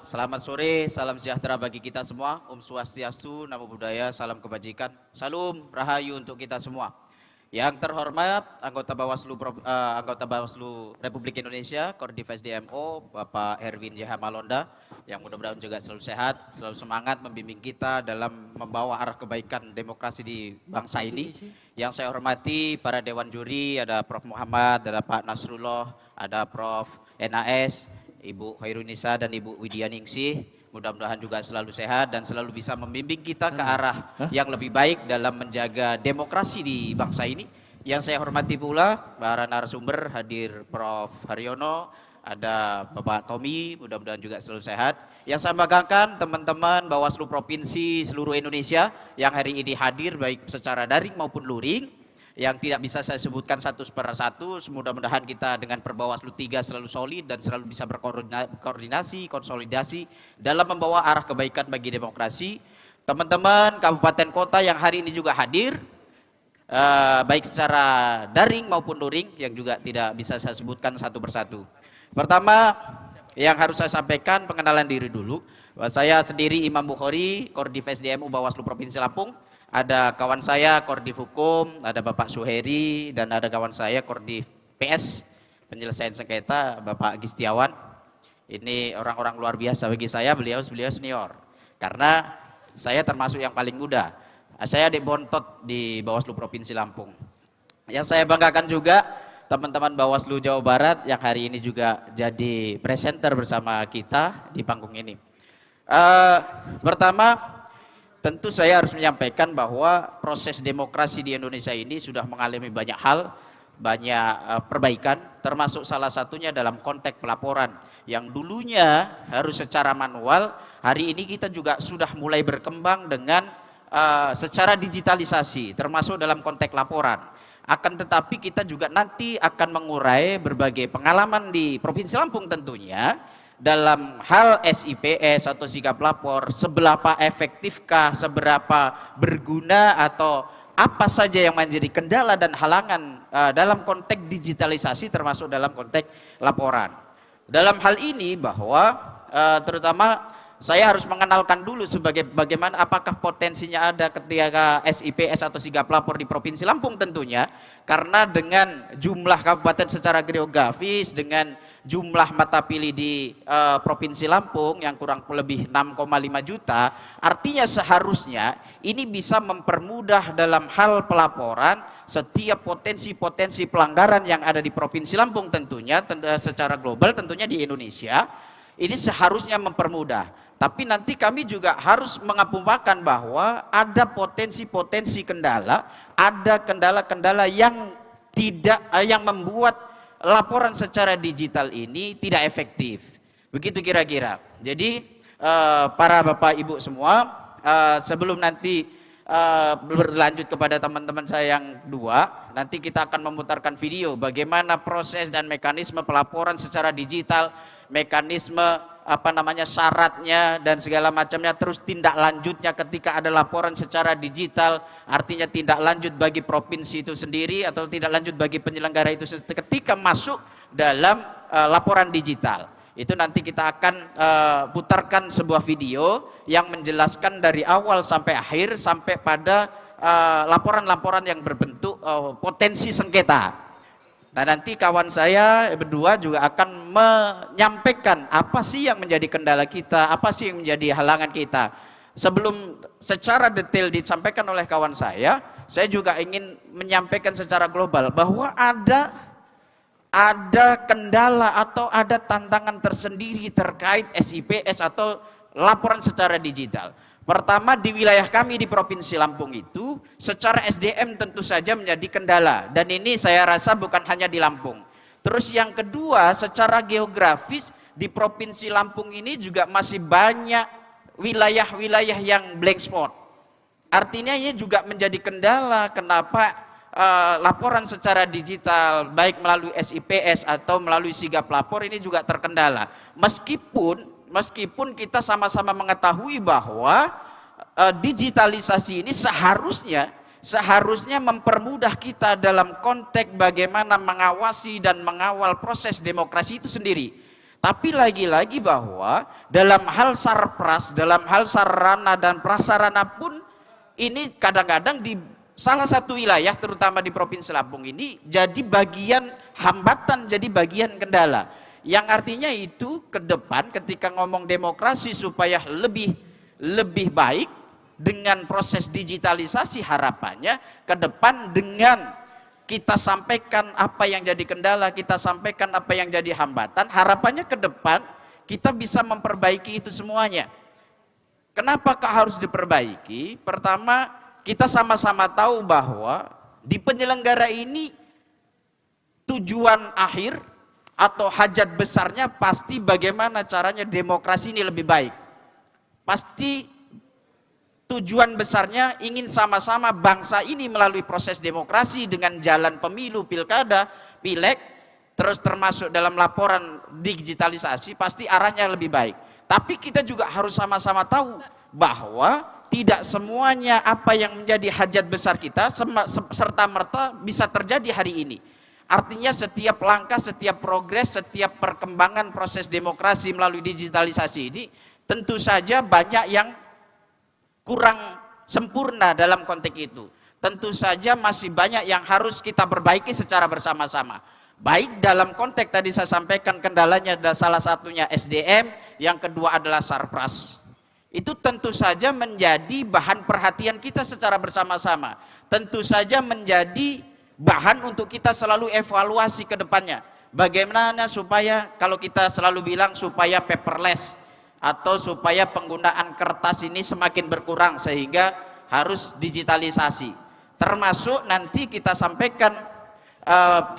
Selamat sore, salam sejahtera bagi kita semua. Om Swastiastu, Namo Buddhaya, salam kebajikan. Salam Rahayu untuk kita semua. Yang terhormat anggota Bawaslu Republik Indonesia, Kordiv SDMO, Bapak Erwin JH Malonda, yang mudah-mudahan juga selalu sehat, selalu semangat membimbing kita dalam membawa arah kebaikan demokrasi di bangsa ini. Yang saya hormati para dewan juri, ada Prof Muhammad, ada Pak Nasrullah, ada Prof NAS, Ibu Khairunisa dan Ibu Widya Ningsih. Mudah-mudahan juga selalu sehat dan selalu bisa membimbing kita ke arah yang lebih baik dalam menjaga demokrasi di bangsa ini. Yang saya hormati pula para narasumber, hadir Prof Haryono, ada Bapak Tommy, mudah-mudahan juga selalu sehat. Yang saya banggakan teman-teman Bawaslu Provinsi seluruh Indonesia yang hari ini hadir baik secara daring maupun luring. Yang tidak bisa saya sebutkan satu per satu, mudah-mudahan kita dengan Perbawaslu 3 selalu solid dan selalu bisa berkoordinasi, konsolidasi dalam membawa arah kebaikan bagi demokrasi. Teman-teman kabupaten kota yang hari ini juga hadir, baik secara daring maupun luring, yang juga tidak bisa saya sebutkan satu persatu. Pertama, yang harus saya sampaikan pengenalan diri dulu. Saya sendiri Imam Bukhari, Kordiv SDMU Bawaslu Provinsi Lampung. Ada kawan saya Kordiv Hukum, ada Bapak Suheri, dan ada kawan saya Kordiv PS Penyelesaian Sengketa, Bapak Gistiawan. Ini orang-orang luar biasa bagi saya, beliau senior. Karena saya termasuk yang paling muda. Saya adik bontot di Bawaslu Provinsi Lampung. Yang saya banggakan juga teman-teman Bawaslu Jawa Barat yang hari ini juga jadi presenter bersama kita di panggung ini. Pertama, tentu saya harus menyampaikan bahwa proses demokrasi di Indonesia ini sudah mengalami banyak hal, banyak perbaikan, termasuk salah satunya dalam konteks pelaporan. Yang dulunya harus secara manual, hari ini kita juga sudah mulai berkembang dengan secara digitalisasi, termasuk dalam konteks laporan. Akan tetapi kita juga nanti akan mengurai berbagai pengalaman di Provinsi Lampung tentunya, dalam hal SIPS atau sigap lapor, seberapa efektifkah, seberapa berguna, atau apa saja yang menjadi kendala dan halangan dalam konteks digitalisasi termasuk dalam konteks laporan. Dalam hal ini bahwa terutama saya harus mengenalkan dulu sebagai bagaimana apakah potensinya ada ketika SIPS atau sigap lapor di Provinsi Lampung tentunya, karena dengan jumlah kabupaten secara geografis, dengan jumlah mata pilih di Provinsi Lampung yang kurang lebih 6,5 juta, artinya seharusnya ini bisa mempermudah dalam hal pelaporan setiap potensi-potensi pelanggaran yang ada di Provinsi Lampung tentunya, secara global tentunya di Indonesia, ini seharusnya mempermudah. Tapi nanti kami juga harus mengapupakan bahwa ada potensi-potensi kendala, ada kendala-kendala yang yang membuat laporan secara digital ini tidak efektif. Begitu kira-kira. Jadi para Bapak Ibu semua, sebelum nanti berlanjut kepada teman-teman saya yang dua, nanti kita akan memutarkan video bagaimana proses dan mekanisme pelaporan secara digital, mekanisme syaratnya dan segala macamnya, terus tindak lanjutnya ketika ada laporan secara digital, artinya tindak lanjut bagi provinsi itu sendiri atau tindak lanjut bagi penyelenggara itu ketika masuk dalam laporan digital. Itu nanti kita akan putarkan sebuah video yang menjelaskan dari awal sampai akhir, sampai pada laporan-laporan yang berbentuk potensi sengketa. Nah, nanti kawan saya berdua juga akan menyampaikan apa sih yang menjadi kendala kita, apa sih yang menjadi halangan kita. Sebelum secara detail disampaikan oleh kawan saya juga ingin menyampaikan secara global bahwa ada kendala atau ada tantangan tersendiri terkait SIPS atau laporan secara digital. Pertama, di wilayah kami di Provinsi Lampung itu secara SDM tentu saja menjadi kendala, dan ini saya rasa bukan hanya di Lampung. Terus yang kedua, secara geografis di Provinsi Lampung ini juga masih banyak wilayah-wilayah yang blank spot. Artinya ini juga menjadi kendala kenapa laporan secara digital baik melalui SIPS atau melalui sigap lapor ini juga terkendala. Meskipun kita sama-sama mengetahui bahwa digitalisasi ini seharusnya mempermudah kita dalam konteks bagaimana mengawasi dan mengawal proses demokrasi itu sendiri. Tapi lagi-lagi bahwa dalam hal sarpras, dalam hal sarana dan prasarana pun ini kadang-kadang di salah satu wilayah terutama di Provinsi Lampung ini jadi bagian hambatan, jadi bagian kendala. Yang artinya itu ke depan ketika ngomong demokrasi supaya lebih baik dengan proses digitalisasi, harapannya ke depan dengan kita sampaikan apa yang jadi kendala, kita sampaikan apa yang jadi hambatan, harapannya ke depan kita bisa memperbaiki itu semuanya. Kenapakah harus diperbaiki? Pertama, kita sama-sama tahu bahwa di penyelenggara ini tujuan akhir atau hajat besarnya pasti bagaimana caranya demokrasi ini lebih baik. Pasti tujuan besarnya ingin sama-sama bangsa ini melalui proses demokrasi dengan jalan pemilu, pilkada, pileg, terus termasuk dalam laporan digitalisasi, pasti arahnya lebih baik. Tapi kita juga harus sama-sama tahu bahwa tidak semuanya apa yang menjadi hajat besar kita serta-merta bisa terjadi hari ini. Artinya setiap langkah, setiap progres, setiap perkembangan proses demokrasi melalui digitalisasi ini tentu saja banyak yang kurang sempurna dalam konteks itu. Tentu saja masih banyak yang harus kita perbaiki secara bersama-sama. Baik dalam konteks tadi saya sampaikan kendalanya ada salah satunya SDM, yang kedua adalah sarpras. Itu tentu saja menjadi bahan perhatian kita secara bersama-sama. Tentu saja menjadi bahan untuk kita selalu evaluasi ke depannya. Bagaimana supaya kalau kita selalu bilang supaya paperless, atau supaya penggunaan kertas ini semakin berkurang sehingga harus digitalisasi. Termasuk nanti kita sampaikan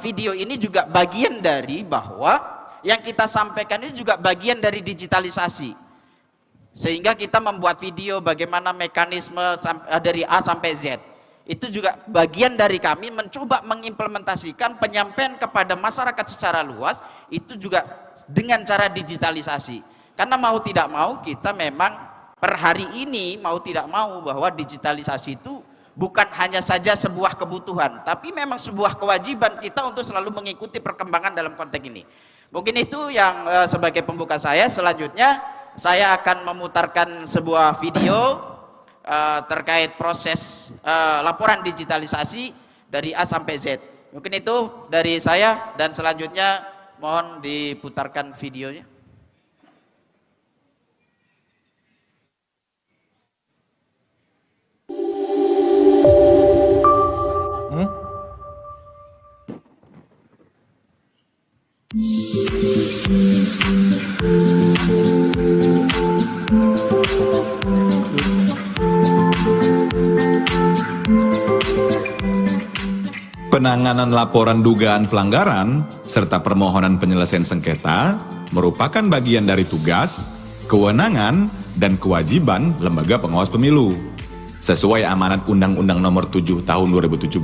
video ini juga bagian dari bahwa yang kita sampaikan ini juga bagian dari digitalisasi. Sehingga kita membuat video bagaimana mekanisme dari A sampai Z. Itu juga bagian dari kami mencoba mengimplementasikan penyampaian kepada masyarakat secara luas itu juga dengan cara digitalisasi. Karena mau tidak mau kita memang per hari ini mau tidak mau bahwa digitalisasi itu bukan hanya saja sebuah kebutuhan, tapi memang sebuah kewajiban kita untuk selalu mengikuti perkembangan dalam konteks ini. Mungkin itu yang sebagai pembuka saya. Selanjutnya saya akan memutarkan sebuah video terkait proses laporan digitalisasi dari A sampai Z. Mungkin itu dari saya dan selanjutnya mohon diputarkan videonya. Penanganan laporan dugaan pelanggaran serta permohonan penyelesaian sengketa merupakan bagian dari tugas, kewenangan, dan kewajiban Lembaga Pengawas Pemilu. Sesuai amanat Undang-Undang Nomor 7 Tahun 2017.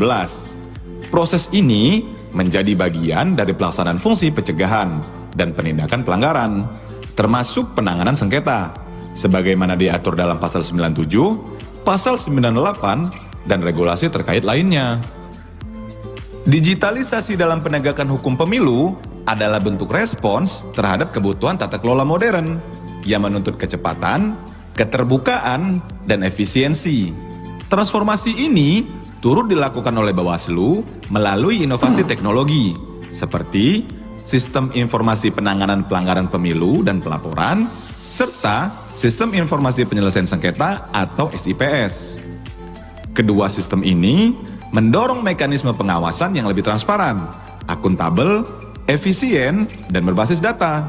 Proses ini menjadi bagian dari pelaksanaan fungsi pencegahan dan penindakan pelanggaran, termasuk penanganan sengketa, sebagaimana diatur dalam Pasal 97, Pasal 98, dan regulasi terkait lainnya. Digitalisasi dalam penegakan hukum pemilu adalah bentuk respons terhadap kebutuhan tata kelola modern yang menuntut kecepatan, keterbukaan, dan efisiensi. Transformasi ini turut dilakukan oleh Bawaslu melalui inovasi teknologi seperti Sistem Informasi Penanganan Pelanggaran Pemilu dan Pelaporan, serta Sistem Informasi Penyelesaian Sengketa atau SIPS. Kedua sistem ini mendorong mekanisme pengawasan yang lebih transparan, akuntabel, efisien, dan berbasis data.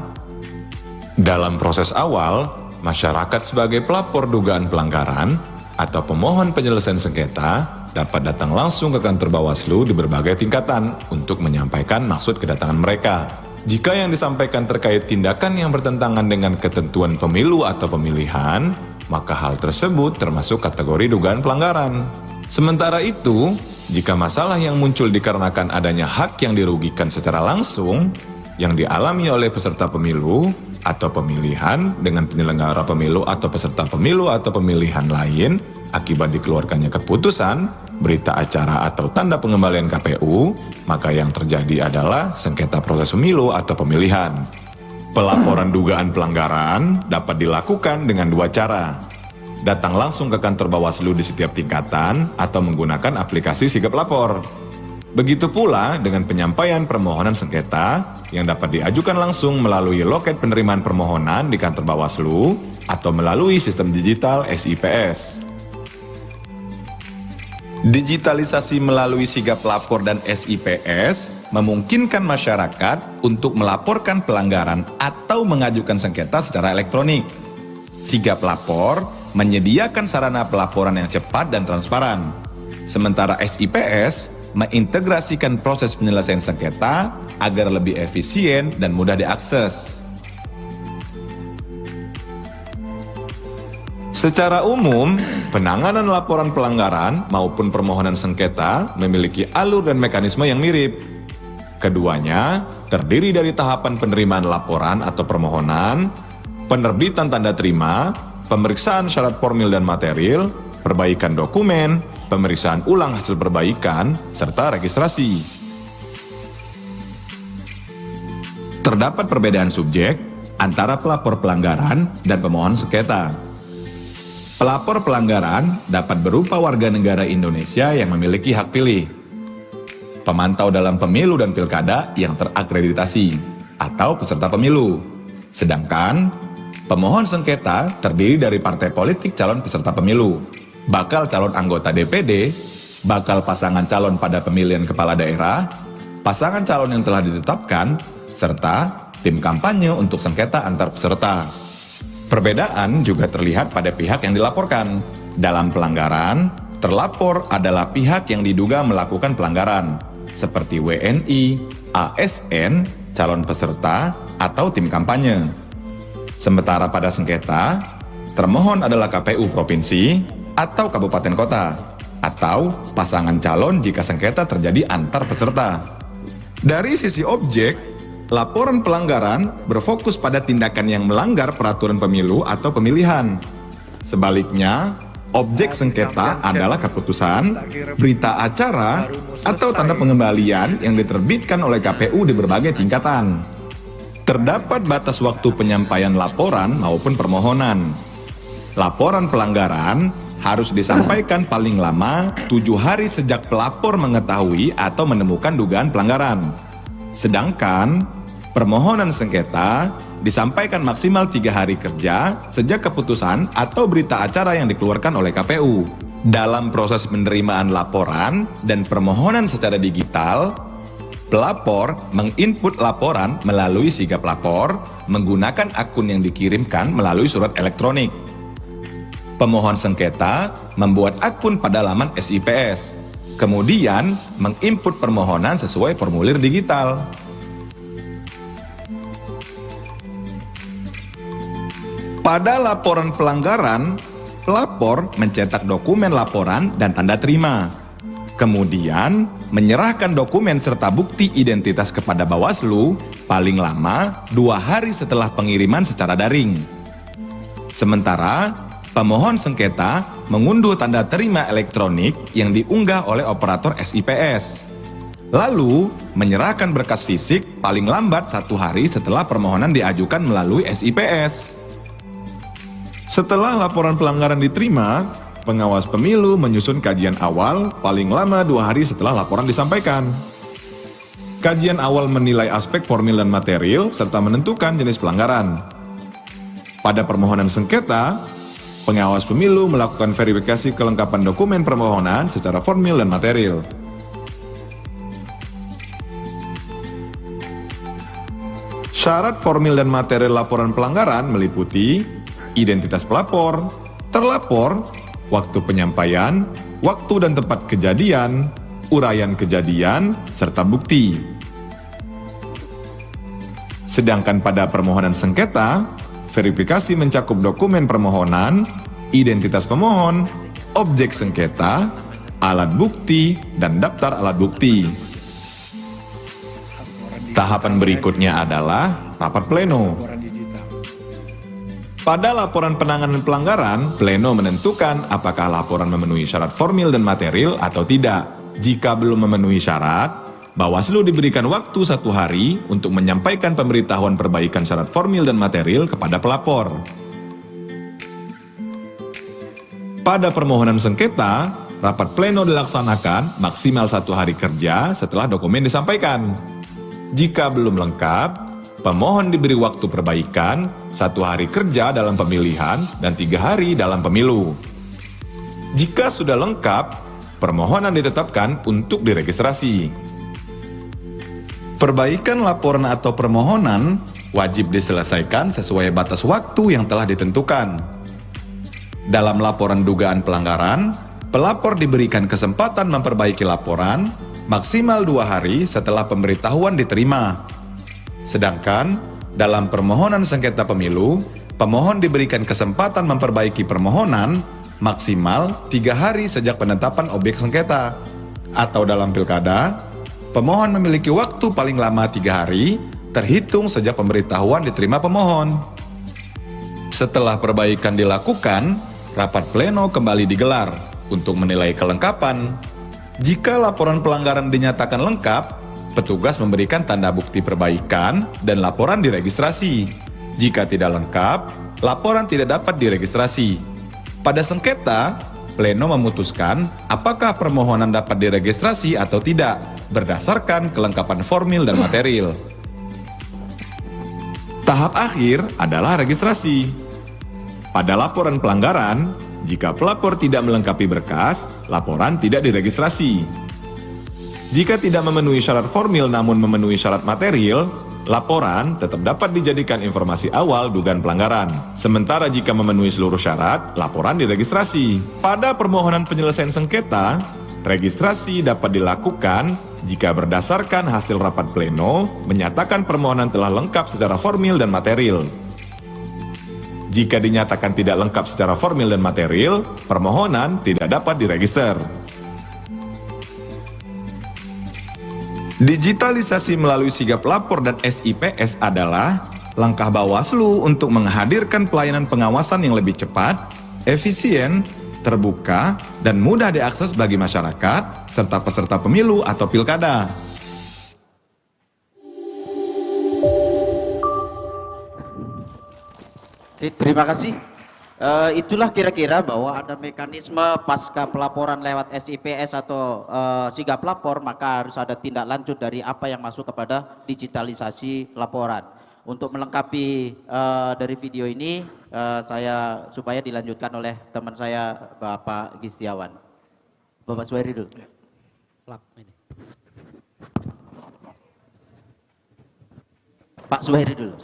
Dalam proses awal, masyarakat sebagai pelapor dugaan pelanggaran atau pemohon penyelesaian sengketa dapat datang langsung ke kantor Bawaslu di berbagai tingkatan untuk menyampaikan maksud kedatangan mereka. Jika yang disampaikan terkait tindakan yang bertentangan dengan ketentuan pemilu atau pemilihan, maka hal tersebut termasuk kategori dugaan pelanggaran. Sementara itu, jika masalah yang muncul dikarenakan adanya hak yang dirugikan secara langsung yang dialami oleh peserta pemilu atau pemilihan dengan penyelenggara pemilu atau peserta pemilu atau pemilihan lain akibat dikeluarkannya keputusan, berita acara atau tanda pengembalian KPU, maka yang terjadi adalah sengketa proses pemilu atau pemilihan. Pelaporan dugaan pelanggaran dapat dilakukan dengan dua cara. Datang langsung ke kantor Bawaslu di setiap tingkatan atau menggunakan aplikasi Sigap Lapor. Begitu pula dengan penyampaian permohonan sengketa yang dapat diajukan langsung melalui loket penerimaan permohonan di kantor Bawaslu atau melalui sistem digital SIPS. Digitalisasi melalui Sigap Lapor dan SIPS memungkinkan masyarakat untuk melaporkan pelanggaran atau mengajukan sengketa secara elektronik. Sigap Lapor menyediakan sarana pelaporan yang cepat dan transparan. Sementara SIPS mengintegrasikan proses penyelesaian sengketa agar lebih efisien dan mudah diakses. Secara umum, penanganan laporan pelanggaran maupun permohonan sengketa memiliki alur dan mekanisme yang mirip. Keduanya terdiri dari tahapan penerimaan laporan atau permohonan, penerbitan tanda terima, pemeriksaan syarat formil dan material, perbaikan dokumen, pemeriksaan ulang hasil perbaikan, serta registrasi. Terdapat perbedaan subjek antara pelapor pelanggaran dan pemohon sengketa. Pelapor pelanggaran dapat berupa warga negara Indonesia yang memiliki hak pilih, pemantau dalam pemilu dan pilkada yang terakreditasi, atau peserta pemilu. Sedangkan pemohon sengketa terdiri dari partai politik calon peserta pemilu, bakal calon anggota DPD, bakal pasangan calon pada pemilihan kepala daerah, pasangan calon yang telah ditetapkan, serta tim kampanye untuk sengketa antar peserta. Perbedaan juga terlihat pada pihak yang dilaporkan. Dalam pelanggaran, terlapor adalah pihak yang diduga melakukan pelanggaran, seperti WNI, ASN, calon peserta, atau tim kampanye. Sementara pada sengketa, termohon adalah KPU provinsi atau kabupaten kota, atau pasangan calon jika sengketa terjadi antar peserta. Dari sisi objek, laporan pelanggaran berfokus pada tindakan yang melanggar peraturan pemilu atau pemilihan. Sebaliknya, objek sengketa adalah keputusan, berita acara, atau tanda pengembalian yang diterbitkan oleh KPU di berbagai tingkatan. Terdapat batas waktu penyampaian laporan maupun permohonan. Laporan pelanggaran harus disampaikan paling lama 7 hari sejak pelapor mengetahui atau menemukan dugaan pelanggaran. Sedangkan permohonan sengketa disampaikan maksimal 3 hari kerja sejak keputusan atau berita acara yang dikeluarkan oleh KPU. Dalam proses penerimaan laporan dan permohonan secara digital, pelapor menginput laporan melalui Sigap Lapor menggunakan akun yang dikirimkan melalui surat elektronik. Pemohon sengketa membuat akun pada laman SIPS, kemudian menginput permohonan sesuai formulir digital. Pada laporan pelanggaran, pelapor mencetak dokumen laporan dan tanda terima. Kemudian, menyerahkan dokumen serta bukti identitas kepada Bawaslu paling lama 2 hari setelah pengiriman secara daring. Sementara, pemohon sengketa mengunduh tanda terima elektronik yang diunggah oleh operator SIPS. Lalu, menyerahkan berkas fisik paling lambat 1 hari setelah permohonan diajukan melalui SIPS. Setelah laporan pelanggaran diterima, pengawas pemilu menyusun kajian awal paling lama 2 hari setelah laporan disampaikan. Kajian awal menilai aspek formil dan material serta menentukan jenis pelanggaran. Pada permohonan sengketa, pengawas pemilu melakukan verifikasi kelengkapan dokumen permohonan secara formil dan material. Syarat formil dan material laporan pelanggaran meliputi identitas pelapor, terlapor, waktu penyampaian, waktu dan tempat kejadian, uraian kejadian, serta bukti. Sedangkan pada permohonan sengketa, verifikasi mencakup dokumen permohonan, identitas pemohon, objek sengketa, alat bukti, dan daftar alat bukti. Tahapan berikutnya adalah rapat pleno. Pada laporan penanganan pelanggaran, pleno menentukan apakah laporan memenuhi syarat formil dan material atau tidak. Jika belum memenuhi syarat, Bawaslu diberikan waktu 1 hari untuk menyampaikan pemberitahuan perbaikan syarat formil dan material kepada pelapor. Pada permohonan sengketa, rapat pleno dilaksanakan maksimal 1 hari kerja setelah dokumen disampaikan. Jika belum lengkap, pemohon diberi waktu perbaikan 1 hari kerja dalam pemilihan dan 3 hari dalam pemilu. Jika sudah lengkap, permohonan ditetapkan untuk diregistrasi. Perbaikan laporan atau permohonan wajib diselesaikan sesuai batas waktu yang telah ditentukan. Dalam laporan dugaan pelanggaran, pelapor diberikan kesempatan memperbaiki laporan maksimal 2 hari setelah pemberitahuan diterima. Sedangkan, dalam permohonan sengketa pemilu, pemohon diberikan kesempatan memperbaiki permohonan maksimal 3 hari sejak penetapan objek sengketa. Atau dalam pilkada, pemohon memiliki waktu paling lama 3 hari terhitung sejak pemberitahuan diterima pemohon. Setelah perbaikan dilakukan, rapat pleno kembali digelar untuk menilai kelengkapan. Jika laporan pelanggaran dinyatakan lengkap, petugas memberikan tanda bukti perbaikan dan laporan diregistrasi. Jika tidak lengkap, laporan tidak dapat diregistrasi. Pada sengketa, pleno memutuskan apakah permohonan dapat diregistrasi atau tidak berdasarkan kelengkapan formil dan material. Tahap akhir adalah registrasi. Pada laporan pelanggaran, jika pelapor tidak melengkapi berkas, laporan tidak diregistrasi. Jika tidak memenuhi syarat formil namun memenuhi syarat material, laporan tetap dapat dijadikan informasi awal dugaan pelanggaran. Sementara jika memenuhi seluruh syarat, laporan diregistrasi. Pada permohonan penyelesaian sengketa, registrasi dapat dilakukan jika berdasarkan hasil rapat pleno menyatakan permohonan telah lengkap secara formil dan material. Jika dinyatakan tidak lengkap secara formil dan material, permohonan tidak dapat diregister. Digitalisasi melalui sigap lapor dan SIPS adalah langkah Bawaslu untuk menghadirkan pelayanan pengawasan yang lebih cepat, efisien, terbuka, dan mudah diakses bagi masyarakat serta peserta pemilu atau pilkada. Oke, terima kasih. Itulah kira-kira bahwa ada mekanisme pasca pelaporan lewat SIPS atau sigap lapor, maka harus ada tindak lanjut dari apa yang masuk kepada digitalisasi laporan. Untuk melengkapi dari video ini, saya supaya dilanjutkan oleh teman saya Bapak Gistiawan. Bapak Suhairi dulu. Pak Suhairi dulu.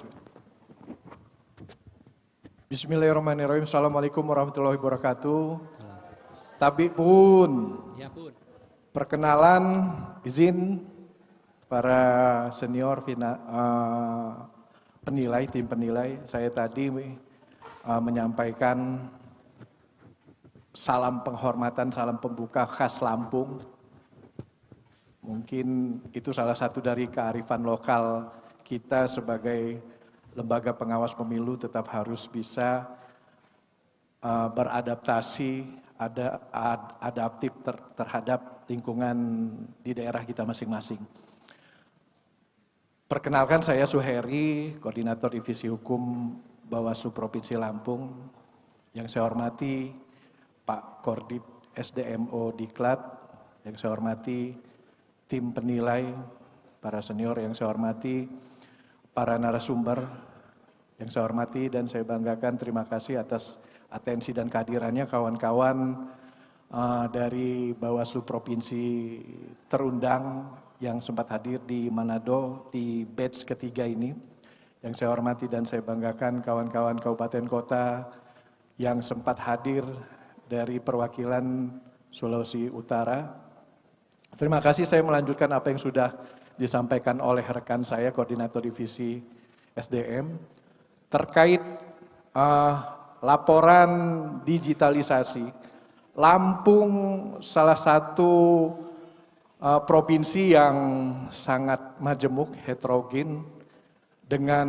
Bismillahirrahmanirrahim. Assalamualaikum warahmatullahi wabarakatuh. Tapi pun, perkenalan, izin para senior penilai, tim penilai. Saya tadi menyampaikan salam penghormatan, salam pembuka khas Lampung. Mungkin itu salah satu dari kearifan lokal kita sebagai lembaga pengawas pemilu tetap harus bisa beradaptasi, adaptif terhadap lingkungan di daerah kita masing-masing. Perkenalkan, saya Suhairi, Koordinator Divisi Hukum Bawaslu Provinsi Lampung. Yang saya hormati Pak Kordip SDMO Diklat, yang saya hormati tim penilai, para senior, yang saya hormati para narasumber, yang saya hormati dan saya banggakan, terima kasih atas atensi dan kehadirannya kawan-kawan dari Bawaslu Provinsi terundang yang sempat hadir di Manado di batch ketiga ini. Yang saya hormati dan saya banggakan kawan-kawan kabupaten kota yang sempat hadir dari perwakilan Sulawesi Utara. Terima kasih, saya melanjutkan apa yang sudah disampaikan oleh rekan saya, Koordinator Divisi SDM, terkait laporan digitalisasi. Lampung salah satu provinsi yang sangat majemuk, heterogen, dengan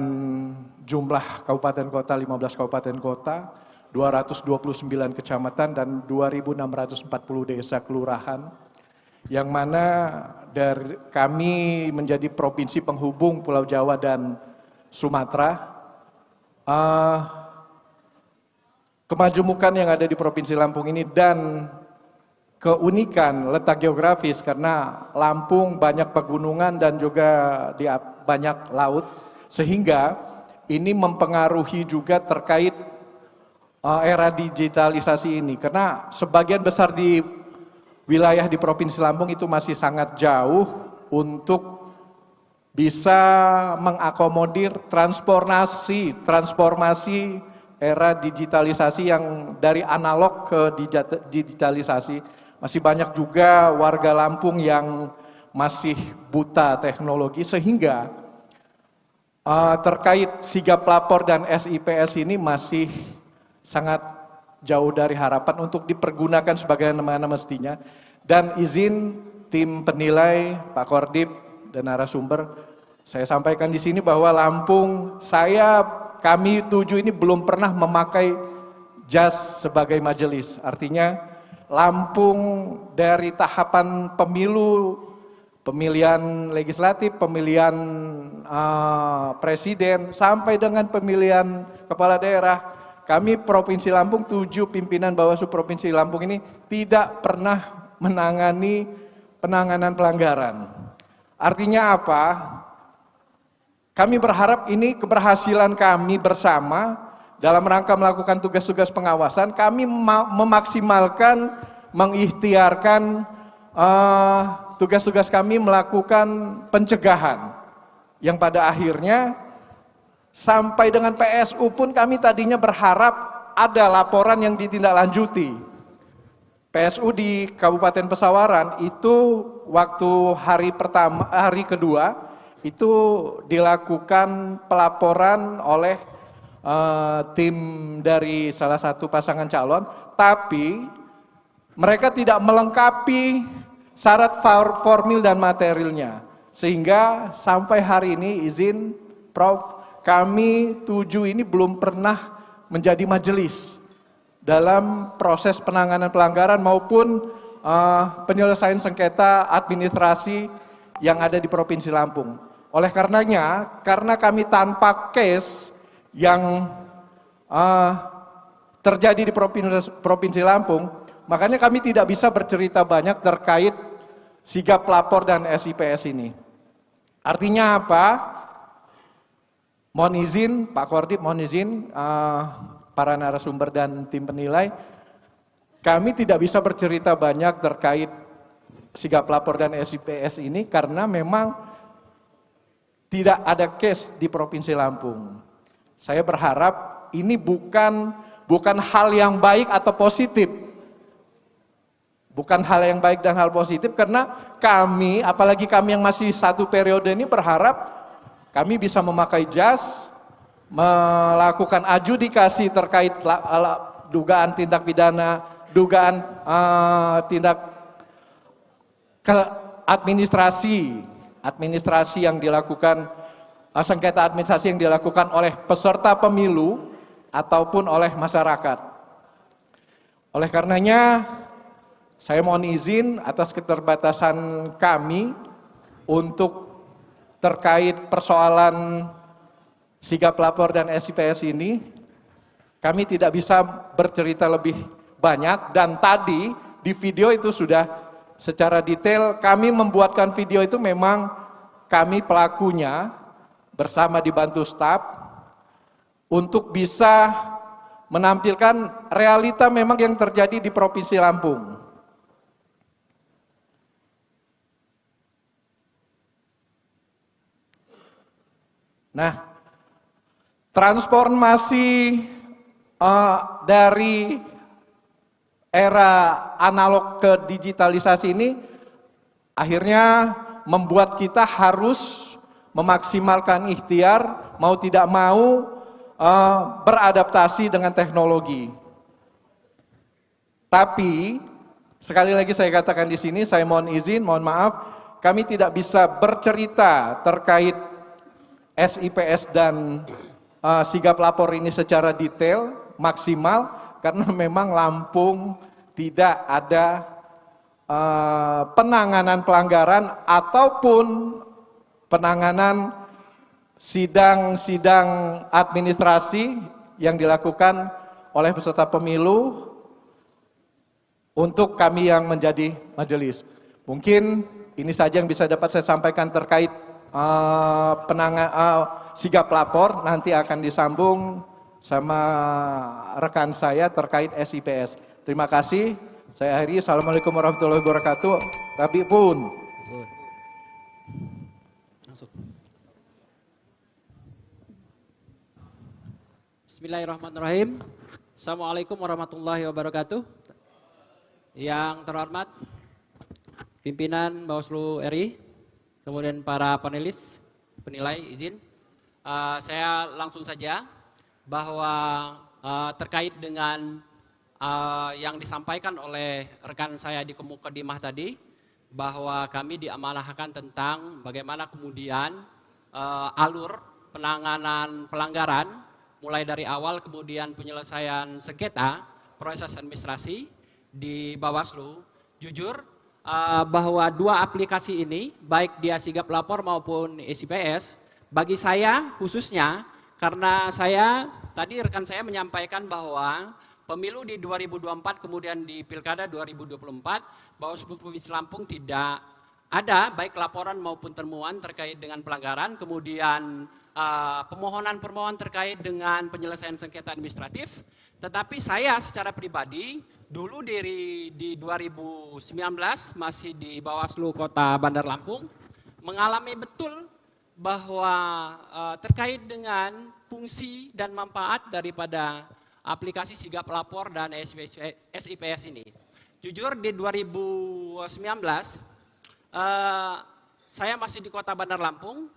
jumlah kabupaten kota, 15 kabupaten kota, 229 kecamatan, dan 2.640 desa kelurahan, yang mana dari kami menjadi provinsi penghubung Pulau Jawa dan Sumatera. Kemajemukan yang ada di Provinsi Lampung ini dan keunikan letak geografis karena Lampung banyak pegunungan dan juga banyak laut, sehingga ini mempengaruhi juga terkait era digitalisasi ini, karena sebagian besar di wilayah di Provinsi Lampung itu masih sangat jauh untuk bisa mengakomodir transformasi era digitalisasi yang dari analog ke digitalisasi. Masih banyak juga warga Lampung yang masih buta teknologi, sehingga terkait sigap lapor dan SIPS ini masih sangat jauh dari harapan untuk dipergunakan sebagaimana mestinya. Dan izin tim penilai, Pak Kordip dan narasumber, saya sampaikan di sini bahwa Lampung, kami 7 ini belum pernah memakai jas sebagai majelis. Artinya Lampung dari tahapan pemilu, pemilihan legislatif, pemilihan presiden, sampai dengan pemilihan kepala daerah, kami Provinsi Lampung, 7 pimpinan Bawaslu Provinsi Lampung ini tidak pernah menangani penanganan pelanggaran. Artinya apa? Kami berharap ini keberhasilan kami bersama dalam rangka melakukan tugas-tugas pengawasan, kami memaksimalkan, mengikhtiarkan tugas-tugas kami melakukan pencegahan. Yang pada akhirnya sampai dengan PSU pun kami tadinya berharap ada laporan yang ditindaklanjuti. PSU di Kabupaten Pesawaran itu waktu hari kedua itu dilakukan pelaporan oleh tim dari salah satu pasangan calon, tapi mereka tidak melengkapi syarat formil dan materialnya, sehingga sampai hari ini izin Prof, kami 7 ini belum pernah menjadi majelis dalam proses penanganan pelanggaran maupun penyelesaian sengketa administrasi yang ada di Provinsi Lampung. Oleh karenanya, karena kami tanpa case yang terjadi di Provinsi Lampung, makanya kami tidak bisa bercerita banyak terkait sigap lapor dan SIPS ini. Artinya apa? Mohon izin, Pak Kordip, mohon izin para narasumber dan tim penilai, kami tidak bisa bercerita banyak terkait sigap lapor dan SIPS ini karena memang tidak ada case di Provinsi Lampung. Saya berharap ini bukan hal yang baik atau positif. Bukan hal yang baik dan hal positif, karena kami, apalagi kami yang masih 1 periode ini berharap kami bisa memakai jas, melakukan adjudikasi terkait dugaan tindak pidana, dugaan tindak administrasi yang dilakukan, sengketa administrasi yang dilakukan oleh peserta pemilu ataupun oleh masyarakat. Oleh karenanya, saya mohon izin atas keterbatasan kami untuk terkait persoalan sigap lapor dan SIPS ini, kami tidak bisa bercerita lebih banyak, dan tadi di video itu sudah secara detail kami membuatkan video itu, memang kami pelakunya bersama dibantu staf untuk bisa menampilkan realita memang yang terjadi di Provinsi Lampung. Nah, transformasi dari era analog ke digitalisasi ini akhirnya membuat kita harus memaksimalkan ikhtiar, mau tidak mau beradaptasi dengan teknologi. Tapi sekali lagi saya katakan di sini, saya mohon izin, mohon maaf, kami tidak bisa bercerita terkait SIPS dan sigap lapor ini secara detail, maksimal, karena memang Lampung tidak ada penanganan pelanggaran ataupun penanganan sidang-sidang administrasi yang dilakukan oleh peserta pemilu untuk kami yang menjadi majelis. Mungkin ini saja yang bisa dapat saya sampaikan terkait sigap lapor. Nanti akan disambung sama rekan saya terkait SIPS. Terima kasih. Saya akhiri. Assalamualaikum warahmatullahi wabarakatuh. Rabi pun. Bismillahirrahmanirrahim. Assalamualaikum warahmatullahi wabarakatuh. Yang terhormat pimpinan Bawaslu RI, kemudian para panelis, penilai, izin. Saya langsung saja bahwa terkait dengan yang disampaikan oleh rekan saya di mukadimah tadi, bahwa kami diamanahkan tentang bagaimana kemudian alur penanganan pelanggaran mulai dari awal kemudian penyelesaian sengketa proses administrasi di Bawaslu. Jujur bahwa dua aplikasi ini baik dia sigap lapor maupun SIPS bagi saya khususnya, karena saya tadi rekan saya menyampaikan bahwa pemilu di 2024 kemudian di Pilkada 2024 Bawaslu Provinsi Lampung tidak ada baik laporan maupun temuan terkait dengan pelanggaran, kemudian permohonan terkait dengan penyelesaian sengketa administratif. Tetapi saya secara pribadi dulu di 2019 masih di Bawaslu Kota Bandar Lampung mengalami betul bahwa terkait dengan fungsi dan manfaat daripada aplikasi sigap lapor dan SIPS ini. Jujur di 2019 saya masih di Kota Bandar Lampung.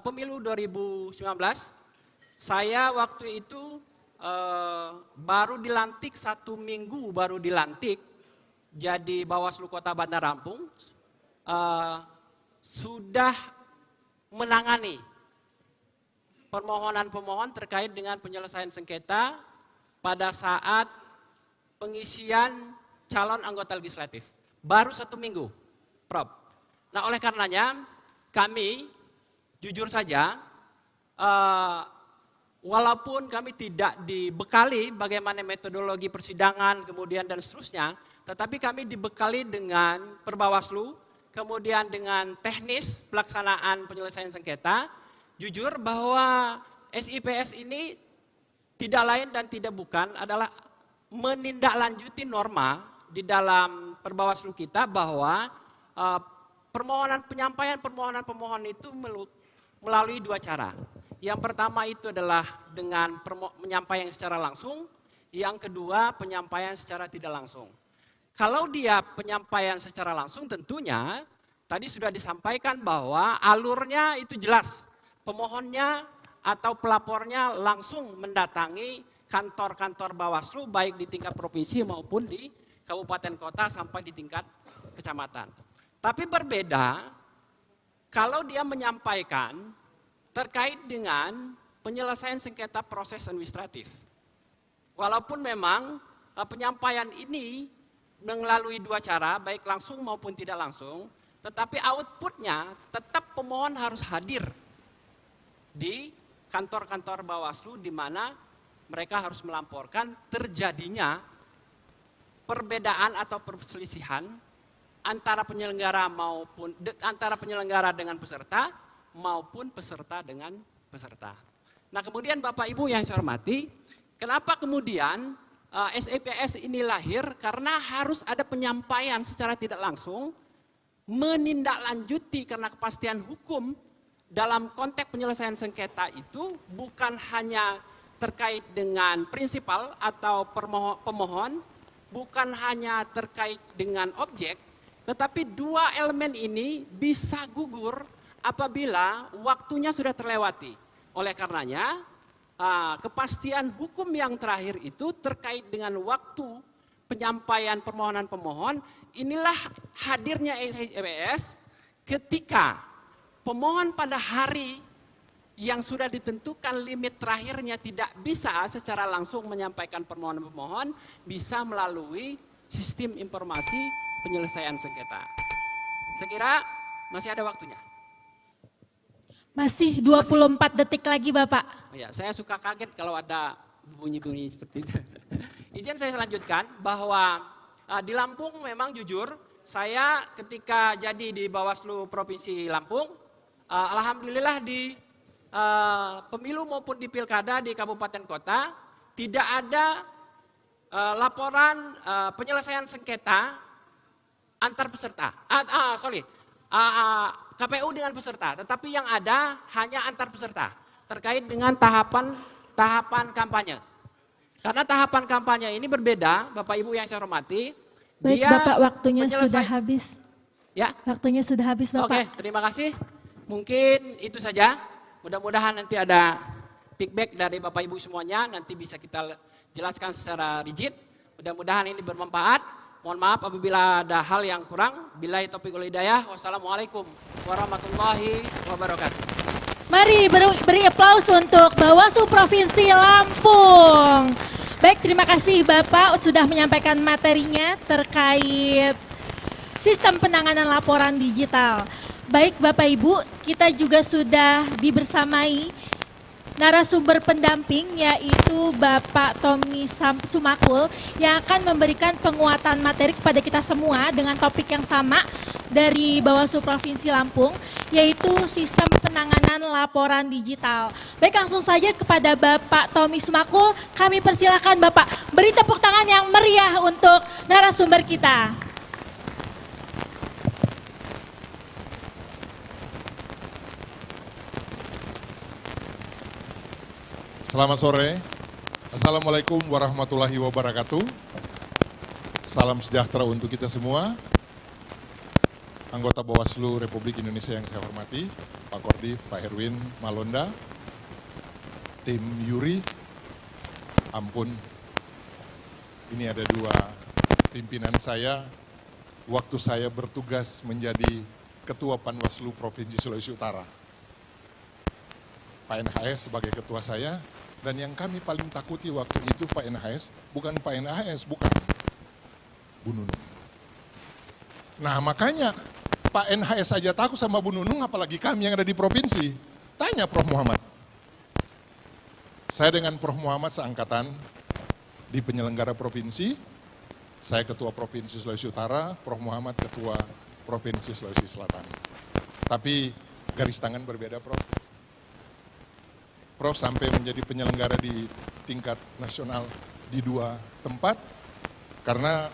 Pemilu 2019, saya waktu itu baru dilantik 1 minggu baru dilantik jadi Bawaslu Kota Bandar Lampung, sudah menangani permohonan terkait dengan penyelesaian sengketa pada saat pengisian calon anggota legislatif. Baru 1 minggu, Prof. Nah, oleh karenanya kami jujur saja, walaupun kami tidak dibekali bagaimana metodologi persidangan kemudian dan seterusnya, tetapi kami dibekali dengan Perbawaslu, kemudian dengan teknis pelaksanaan penyelesaian sengketa. Jujur bahwa SIPS ini tidak lain dan tidak bukan adalah menindaklanjuti norma di dalam Perbawaslu kita bahwa penyampaian permohonan pemohon itu melalui 2 cara. Yang pertama itu adalah dengan penyampaian secara langsung, yang kedua penyampaian secara tidak langsung. Kalau dia penyampaian secara langsung tentunya tadi sudah disampaikan bahwa alurnya itu jelas. Pemohonnya atau pelapornya langsung mendatangi kantor-kantor Bawaslu baik di tingkat provinsi maupun di kabupaten kota sampai di tingkat kecamatan. Tapi berbeda kalau dia menyampaikan terkait dengan penyelesaian sengketa proses administratif. Walaupun memang penyampaian ini melalui 2 cara, baik langsung maupun tidak langsung, tetapi outputnya tetap pemohon harus hadir di kantor-kantor Bawaslu di mana mereka harus melamporkan terjadinya perbedaan atau perselisihan antara penyelenggara dengan peserta maupun peserta dengan peserta. Nah, kemudian Bapak Ibu yang saya hormati, kenapa kemudian SIPS ini lahir? Karena harus ada penyampaian secara tidak langsung, menindaklanjuti karena kepastian hukum dalam konteks penyelesaian sengketa itu bukan hanya terkait dengan prinsipal atau pemohon, bukan hanya terkait dengan objek, tetapi 2 elemen ini bisa gugur apabila waktunya sudah terlewati. Oleh karenanya, kepastian hukum yang terakhir itu terkait dengan waktu penyampaian permohonan pemohon, inilah hadirnya SIPS ketika pemohon pada hari yang sudah ditentukan limit terakhirnya tidak bisa secara langsung menyampaikan permohonan pemohon, bisa melalui sistem informasi penyelesaian sengketa. Saya kira masih ada waktunya. Masih 24 detik lagi Bapak. Ya, saya suka kaget kalau ada bunyi-bunyi seperti itu. Izin saya lanjutkan bahwa di Lampung memang jujur, saya ketika jadi di Bawaslu Provinsi Lampung, alhamdulillah di pemilu maupun di pilkada di kabupaten kota, tidak ada laporan penyelesaian sengketa antar peserta. KPU dengan peserta, tetapi yang ada hanya antar peserta terkait dengan tahapan kampanye. Karena tahapan kampanye ini berbeda, Bapak Ibu yang saya hormati. Baik Bapak, waktunya sudah habis. Ya. Waktunya sudah habis Bapak. Oke, terima kasih. Mungkin itu saja. Mudah-mudahan nanti ada feedback dari Bapak Ibu semuanya, nanti bisa kita jelaskan secara rigid. Mudah-mudahan ini bermanfaat. Mohon maaf apabila ada hal yang kurang. Billahi taufiq wal hidayah. Wassalamualaikum warahmatullahi wabarakatuh. Mari beri aplaus untuk Bawaslu Provinsi Lampung. Baik, terima kasih Bapak sudah menyampaikan materinya terkait sistem penanganan laporan digital. Baik Bapak Ibu, kita juga sudah dibersamai narasumber pendamping yaitu Bapak Tommy Sumakul yang akan memberikan penguatan materi kepada kita semua dengan topik yang sama dari Bawaslu Provinsi Lampung yaitu sistem penanganan laporan digital. Baik, langsung saja kepada Bapak Tommy Sumakul, kami persilakan Bapak beri tepuk tangan yang meriah untuk narasumber kita. Selamat sore, Assalamualaikum warahmatullahi wabarakatuh. Salam sejahtera untuk kita semua. Anggota Bawaslu Republik Indonesia yang saya hormati, Pak Kordif, Pak Herwin Malonda, tim Yuri, ampun, ini ada dua pimpinan saya, waktu saya bertugas menjadi Ketua Panwaslu Provinsi Sulawesi Utara. Pak NHS sebagai ketua saya, dan yang kami paling takuti waktu itu Pak NHS, bukan Pak NHS, bukan Bu Nunung. Nah makanya Pak NHS saja takut sama Bu Nunung, apalagi kami yang ada di provinsi. Tanya Prof. Muhammad. Saya dengan Prof. Muhammad seangkatan di penyelenggara provinsi, saya ketua Provinsi Sulawesi Utara, Prof. Muhammad ketua Provinsi Sulawesi Selatan. Tapi garis tangan berbeda Prof. Prof sampai menjadi penyelenggara di tingkat nasional di dua tempat, karena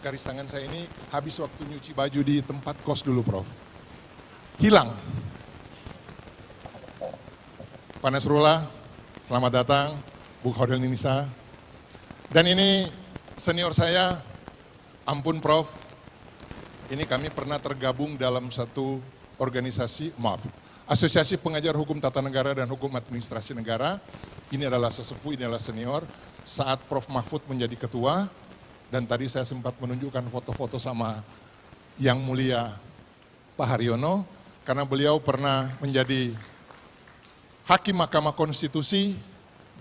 garis tangan saya ini habis waktu nyuci baju di tempat kos dulu Prof. Hilang. Pak Nasrullah, selamat datang, Bu Khairul Nisa. Dan ini senior saya, ampun Prof, ini kami pernah tergabung dalam satu organisasi, Asosiasi Pengajar Hukum Tata Negara dan Hukum Administrasi Negara. Ini adalah sesepuh, ini adalah senior. Saat Prof. Mahfud menjadi ketua, dan tadi saya sempat menunjukkan foto-foto sama Yang Mulia Pak Haryono, karena beliau pernah menjadi Hakim Mahkamah Konstitusi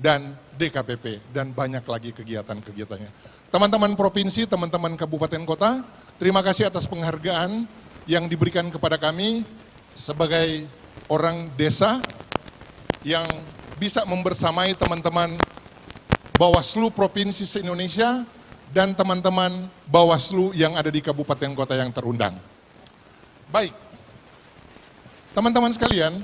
dan DKPP, dan banyak lagi kegiatan-kegiatannya. Teman-teman provinsi, teman-teman kabupaten kota, terima kasih atas penghargaan yang diberikan kepada kami sebagai orang desa yang bisa membersamai teman-teman Bawaslu Provinsi se-Indonesia dan teman-teman Bawaslu yang ada di kabupaten kota yang terundang. Baik, teman-teman sekalian,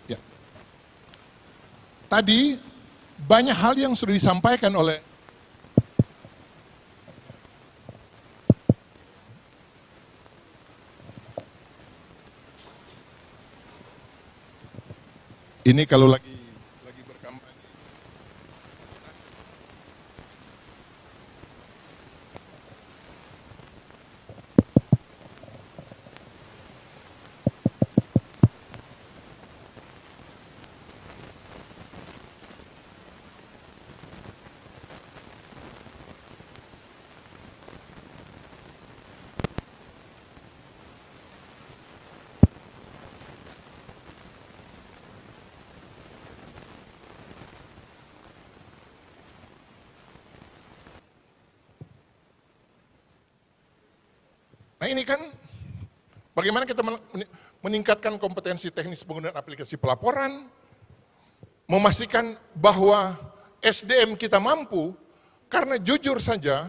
ya, tadi banyak hal yang sudah disampaikan oleh ini kalau lagi berkampanye. Nah ini kan bagaimana kita meningkatkan kompetensi teknis penggunaan aplikasi pelaporan, memastikan bahwa SDM kita mampu, karena jujur saja,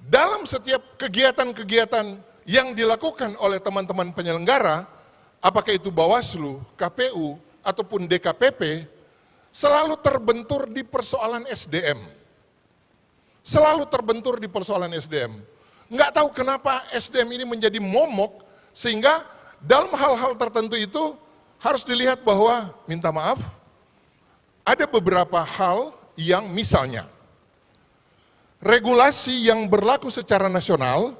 dalam setiap kegiatan-kegiatan yang dilakukan oleh teman-teman penyelenggara, apakah itu Bawaslu, KPU, ataupun DKPP, selalu terbentur di persoalan SDM. Selalu terbentur di persoalan SDM. Nggak tahu kenapa SDM ini menjadi momok, sehingga dalam hal-hal tertentu itu harus dilihat bahwa, minta maaf, ada beberapa hal yang misalnya, regulasi yang berlaku secara nasional,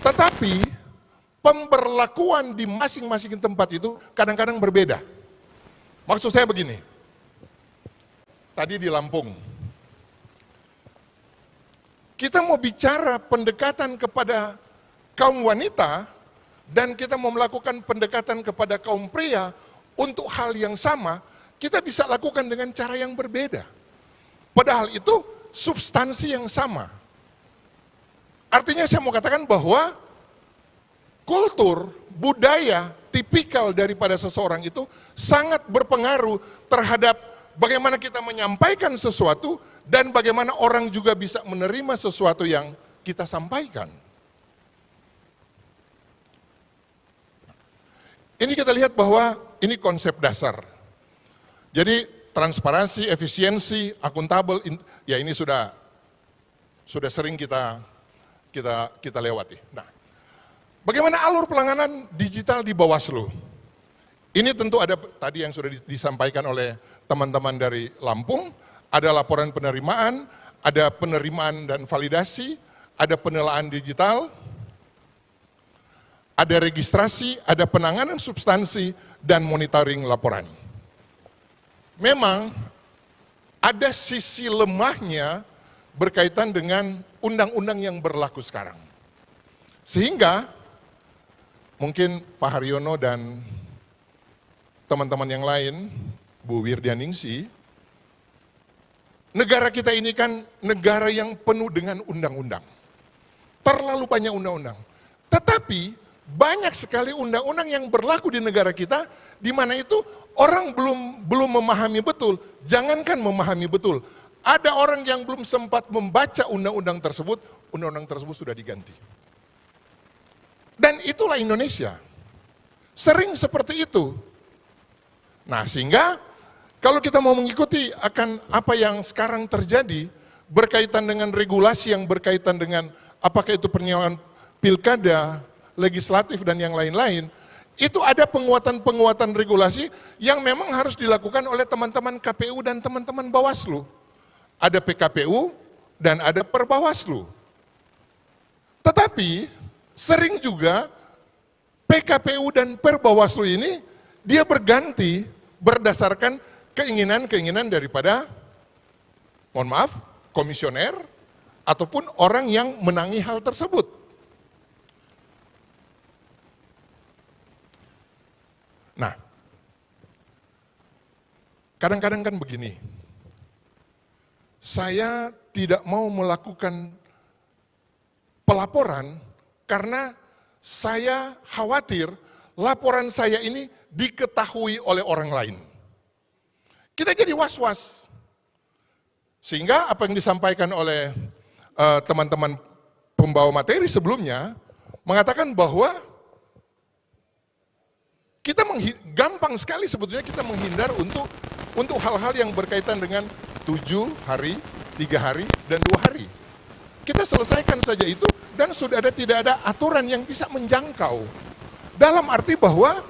tetapi pemberlakuan di masing-masing tempat itu kadang-kadang berbeda. Maksud saya begini, tadi di Lampung, kita mau bicara pendekatan kepada kaum wanita, dan kita mau melakukan pendekatan kepada kaum pria untuk hal yang sama, kita bisa lakukan dengan cara yang berbeda. Padahal itu substansi yang sama. Artinya saya mau katakan bahwa kultur, budaya, tipikal daripada seseorang itu sangat berpengaruh terhadap bagaimana kita menyampaikan sesuatu dan bagaimana orang juga bisa menerima sesuatu yang kita sampaikan. Ini kita lihat bahwa ini konsep dasar. Jadi transparansi, efisiensi, akuntabel, ya ini sudah sering kita lewati. Nah, bagaimana alur pelanggaran digital di Bawaslu? Ini tentu ada tadi yang sudah disampaikan oleh teman-teman dari Lampung, ada laporan penerimaan, ada penerimaan dan validasi, ada penilaian digital, ada registrasi, ada penanganan substansi, dan monitoring laporan. Memang ada sisi lemahnya berkaitan dengan undang-undang yang berlaku sekarang. Sehingga mungkin Pak Haryono dan teman-teman yang lain, Bu Wirdianingsi, negara kita ini kan negara yang penuh dengan undang-undang. Terlalu banyak undang-undang. Tetapi banyak sekali undang-undang yang berlaku di negara kita, di mana itu orang belum memahami betul. Jangankan memahami betul, ada orang yang belum sempat membaca undang-undang tersebut sudah diganti. Dan itulah Indonesia. Sering seperti itu. Nah, sehingga kalau kita mau mengikuti akan apa yang sekarang terjadi berkaitan dengan regulasi yang berkaitan dengan apakah itu penyelenggaraan pilkada, legislatif, dan yang lain-lain, itu ada penguatan-penguatan regulasi yang memang harus dilakukan oleh teman-teman KPU dan teman-teman Bawaslu. Ada PKPU dan ada Perbawaslu. Tetapi sering juga PKPU dan Perbawaslu ini dia berganti berdasarkan keinginan-keinginan daripada, mohon maaf, komisioner ataupun orang yang menangi hal tersebut. Nah, kadang-kadang kan begini, saya tidak mau melakukan pelaporan karena saya khawatir laporan saya ini diketahui oleh orang lain. Kita jadi was-was. Sehingga apa yang disampaikan oleh teman-teman pembawa materi sebelumnya, mengatakan bahwa kita gampang sekali sebetulnya kita menghindar untuk hal-hal yang berkaitan dengan 7 hari, 3 hari, dan 2 hari. Kita selesaikan saja itu dan sudah tidak ada aturan yang bisa menjangkau. Dalam arti bahwa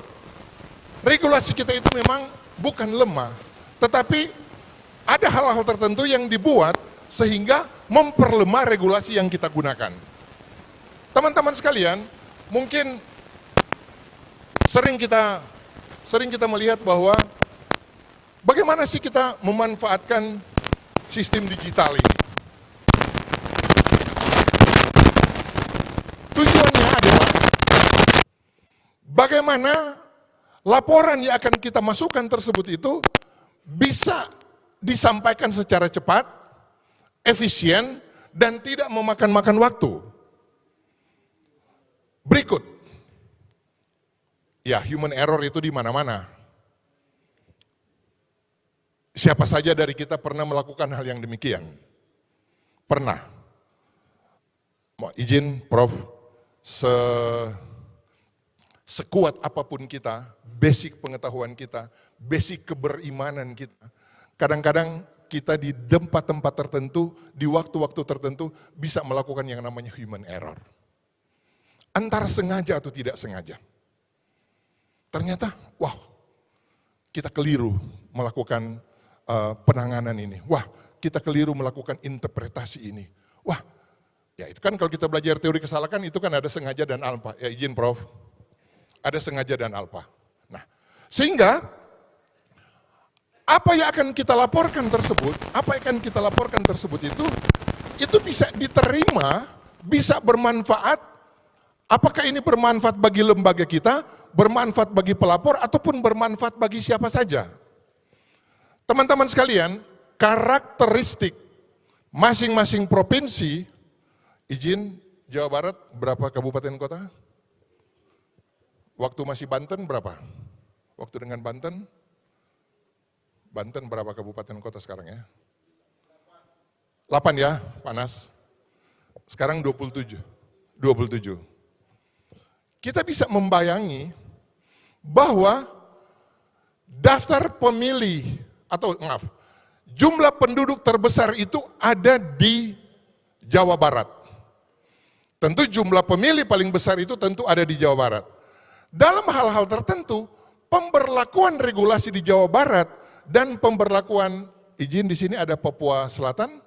regulasi kita itu memang bukan lemah, tetapi ada hal-hal tertentu yang dibuat sehingga memperlemah regulasi yang kita gunakan. Teman-teman sekalian, mungkin sering kita melihat bahwa bagaimana sih kita memanfaatkan sistem digital ini. Tujuannya adalah bagaimana laporan yang akan kita masukkan tersebut itu bisa disampaikan secara cepat, efisien, dan tidak memakan waktu. Berikut, ya human error itu di mana-mana. Siapa saja dari kita pernah melakukan hal yang demikian? Pernah. Mau izin Prof, sekuat apapun kita, basic pengetahuan kita, basic keberimanan kita, kadang-kadang kita di tempat-tempat tertentu, di waktu-waktu tertentu bisa melakukan yang namanya human error. Antara sengaja atau tidak sengaja. Ternyata, wow, kita keliru melakukan penanganan ini. Wah, kita keliru melakukan interpretasi ini. Wah, ya itu kan kalau kita belajar teori kesalahan itu kan ada sengaja dan alpa. Ya izin Prof, ada sengaja dan alpa. Nah, sehingga apa yang akan kita laporkan tersebut, itu bisa diterima, bisa bermanfaat. Apakah ini bermanfaat bagi lembaga kita, bermanfaat bagi pelapor, ataupun bermanfaat bagi siapa saja? Teman-teman sekalian, karakteristik masing-masing provinsi, izin Jawa Barat berapa kabupaten kota? Waktu masih Banten berapa? Waktu dengan Banten? Banten berapa kabupaten kota sekarang ya? 8 ya, panas. Sekarang 27. Kita bisa membayangi bahwa daftar pemilih jumlah penduduk terbesar itu ada di Jawa Barat. Tentu jumlah pemilih paling besar itu tentu ada di Jawa Barat. Dalam hal-hal tertentu, pemberlakuan regulasi di Jawa Barat dan pemberlakuan izin di sini ada Papua Selatan.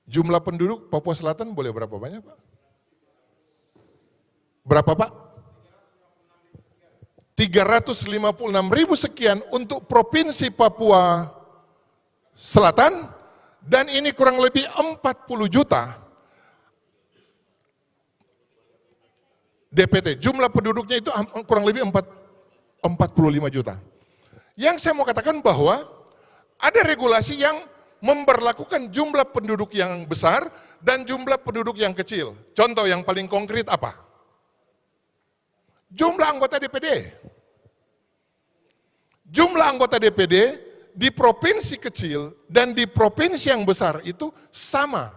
Jumlah penduduk Papua Selatan boleh berapa banyak, Pak? Berapa, Pak? 356.000 sekian untuk Provinsi Papua Selatan, dan ini kurang lebih 40 juta DPT. Jumlah penduduknya itu kurang lebih 45 juta. Yang saya mau katakan bahwa ada regulasi yang memberlakukan jumlah penduduk yang besar dan jumlah penduduk yang kecil. Contoh yang paling konkret apa? Jumlah anggota DPD. Jumlah anggota DPD di provinsi kecil dan di provinsi yang besar itu sama,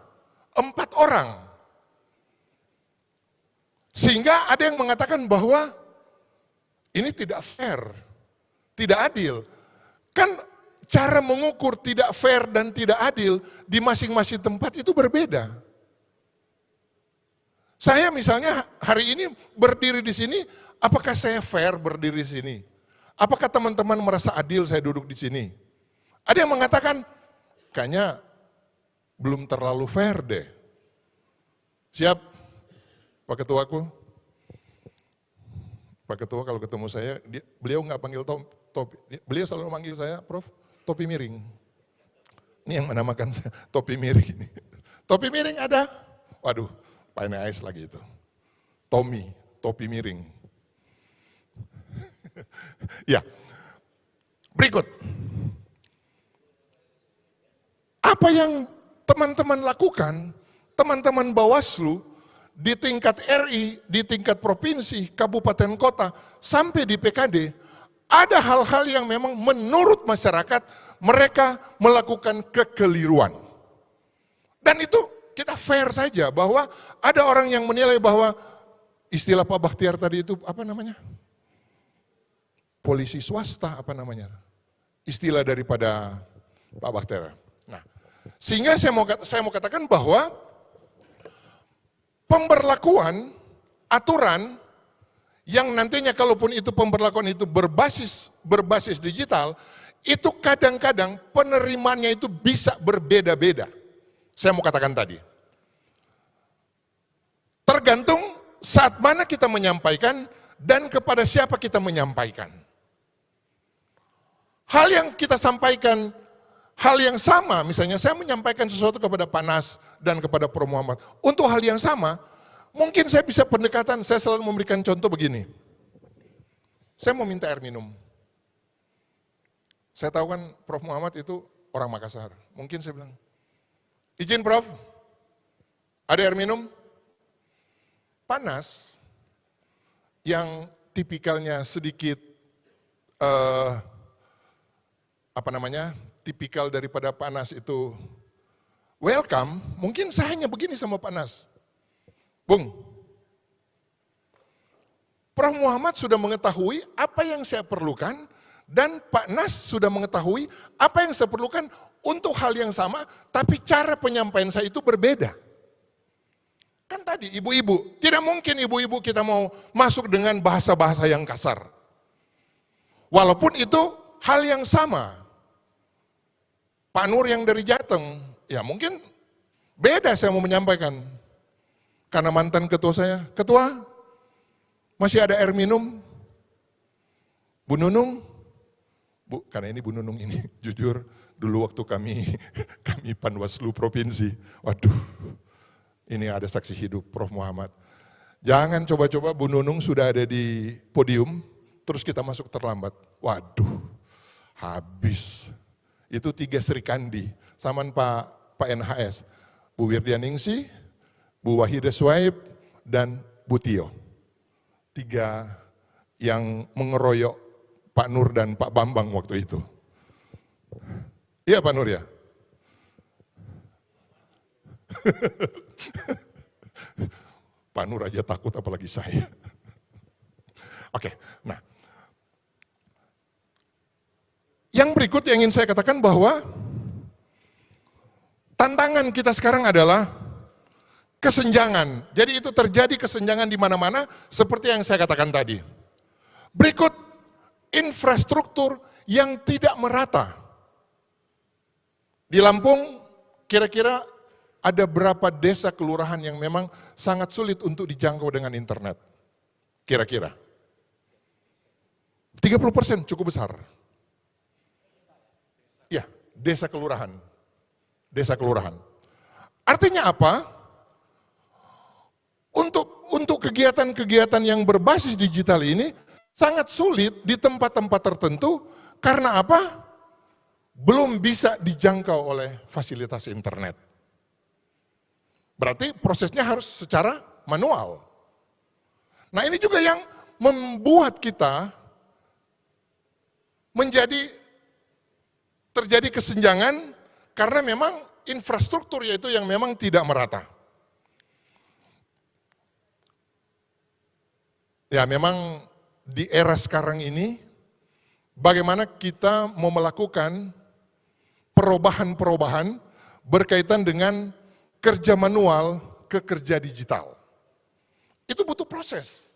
4 orang. Sehingga ada yang mengatakan bahwa ini tidak fair, tidak adil. Kan cara mengukur tidak fair dan tidak adil di masing-masing tempat itu berbeda. Saya misalnya hari ini berdiri di sini, apakah saya fair berdiri di sini? Apakah teman-teman merasa adil saya duduk di sini? Ada yang mengatakan, kayaknya belum terlalu fair deh. Siap, Pak Ketuaku? Pak Ketua kalau ketemu saya, beliau nggak panggil topi. Beliau selalu manggil saya, Prof, topi miring. Ini yang menamakan saya, topi miring. Topi miring ada? Waduh, Pak NAS lagi itu. Tommy, topi miring. Ya, berikut. Apa yang teman-teman lakukan, teman-teman Bawaslu, di tingkat RI, di tingkat provinsi, kabupaten kota, sampai di PKD, ada hal-hal yang memang menurut masyarakat mereka melakukan kekeliruan. Dan itu kita fair saja bahwa ada orang yang menilai bahwa istilah Pak Bakhtiar tadi itu apa namanya? Polisi swasta apa namanya? Istilah daripada Pak Bakhtiar. Nah, sehingga saya mau katakan bahwa pemberlakuan aturan yang nantinya kalaupun itu pemberlakuan itu berbasis digital, itu kadang-kadang penerimaannya itu bisa berbeda-beda. Saya mau katakan tadi. Tergantung saat mana kita menyampaikan dan kepada siapa kita menyampaikan. Hal yang kita sampaikan, hal yang sama, misalnya saya menyampaikan sesuatu kepada Pak Nas dan kepada Prof. Muhammad. Untuk hal yang sama, mungkin saya bisa pendekatan, saya selalu memberikan contoh begini. Saya mau minta air minum. Saya tahu kan Prof. Muhammad itu orang Makassar. Mungkin saya bilang, izin Prof, ada air minum? Panas yang tipikalnya sedikit tipikal daripada Panas itu welcome, mungkin saya hanya begini sama Panas. Bung, Prof. Muhammad sudah mengetahui apa yang saya perlukan dan Pak Nas sudah mengetahui apa yang saya perlukan untuk hal yang sama, tapi cara penyampaian saya itu berbeda. Kan tadi ibu-ibu, tidak mungkin ibu-ibu kita mau masuk dengan bahasa-bahasa yang kasar. Walaupun itu hal yang sama. Pak Nur yang dari Jateng, ya mungkin beda saya mau menyampaikan. Karena mantan ketua saya, ketua, masih ada air minum? Bu Nunung? Bu, karena ini Bu Nunung ini, jujur dulu waktu kami Panwaslu Provinsi, waduh, ini ada saksi hidup Prof. Muhammad. Jangan coba-coba Bu Nunung sudah ada di podium, terus kita masuk terlambat. Waduh, habis. Itu 3 Serikandi, saman Pak NHS. Bu Wirdianingsi, Bu Wahidah Swaib, dan Bu Tio. 3 yang mengeroyok Pak Nur dan Pak Bambang waktu itu. Iya Pak Nur ya? Pak Nur aja takut apalagi saya. Oke, nah. Yang berikut yang ingin saya katakan bahwa tantangan kita sekarang adalah kesenjangan. Jadi itu terjadi kesenjangan di mana-mana seperti yang saya katakan tadi. Berikut infrastruktur yang tidak merata. Di Lampung kira-kira ada berapa desa kelurahan yang memang sangat sulit untuk dijangkau dengan internet? Kira-kira. 30% cukup besar. Ya, desa kelurahan. Desa kelurahan. Artinya apa? Untuk kegiatan-kegiatan yang berbasis digital ini sangat sulit di tempat-tempat tertentu karena apa? Belum bisa dijangkau oleh fasilitas internet. Berarti prosesnya harus secara manual. Nah ini juga yang membuat kita terjadi kesenjangan karena memang infrastruktur yaitu yang memang tidak merata. Ya memang di era sekarang ini bagaimana kita mau melakukan perubahan-perubahan berkaitan dengan kerja manual ke kerja digital. Itu butuh proses.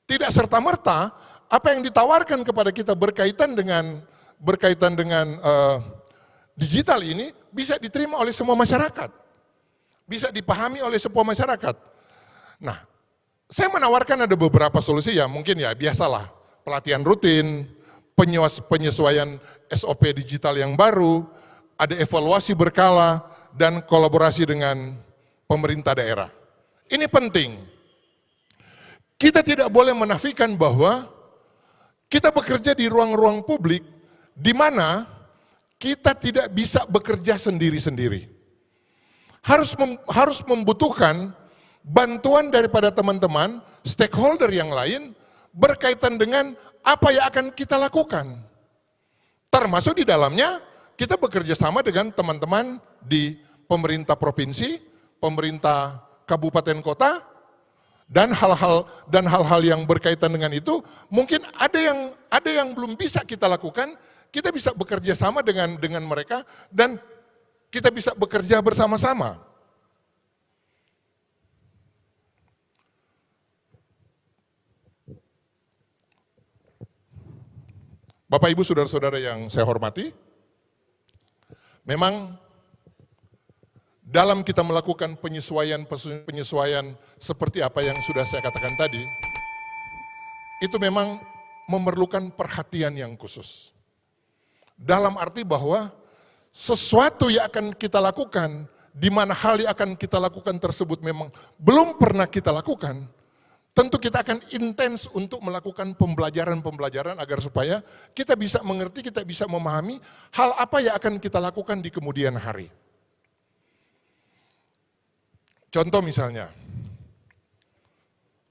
Tidak serta-merta apa yang ditawarkan kepada kita berkaitan dengan digital ini bisa diterima oleh semua masyarakat. Bisa dipahami oleh semua masyarakat. Nah, saya menawarkan ada beberapa solusi ya, mungkin ya biasalah. Pelatihan rutin, penyesuaian SOP digital yang baru, ada evaluasi berkala, dan kolaborasi dengan pemerintah daerah. Ini penting. Kita tidak boleh menafikan bahwa kita bekerja di ruang-ruang publik di mana kita tidak bisa bekerja sendiri-sendiri. Harus membutuhkan bantuan daripada teman-teman, stakeholder yang lain berkaitan dengan apa yang akan kita lakukan. Termasuk di dalamnya kita bekerja sama dengan teman-teman di pemerintah provinsi, pemerintah kabupaten kota, dan hal-hal yang berkaitan dengan itu mungkin ada yang belum bisa kita lakukan, kita bisa bekerja sama dengan mereka dan kita bisa bekerja bersama-sama. Bapak Ibu saudara-saudara yang saya hormati, memang dalam kita melakukan penyesuaian seperti apa yang sudah saya katakan tadi, itu memang memerlukan perhatian yang khusus. Dalam arti bahwa sesuatu yang akan kita lakukan, di mana hal yang akan kita lakukan tersebut memang belum pernah kita lakukan, tentu kita akan intens untuk melakukan pembelajaran agar supaya kita bisa mengerti, kita bisa memahami hal apa yang akan kita lakukan di kemudian hari. Contoh misalnya,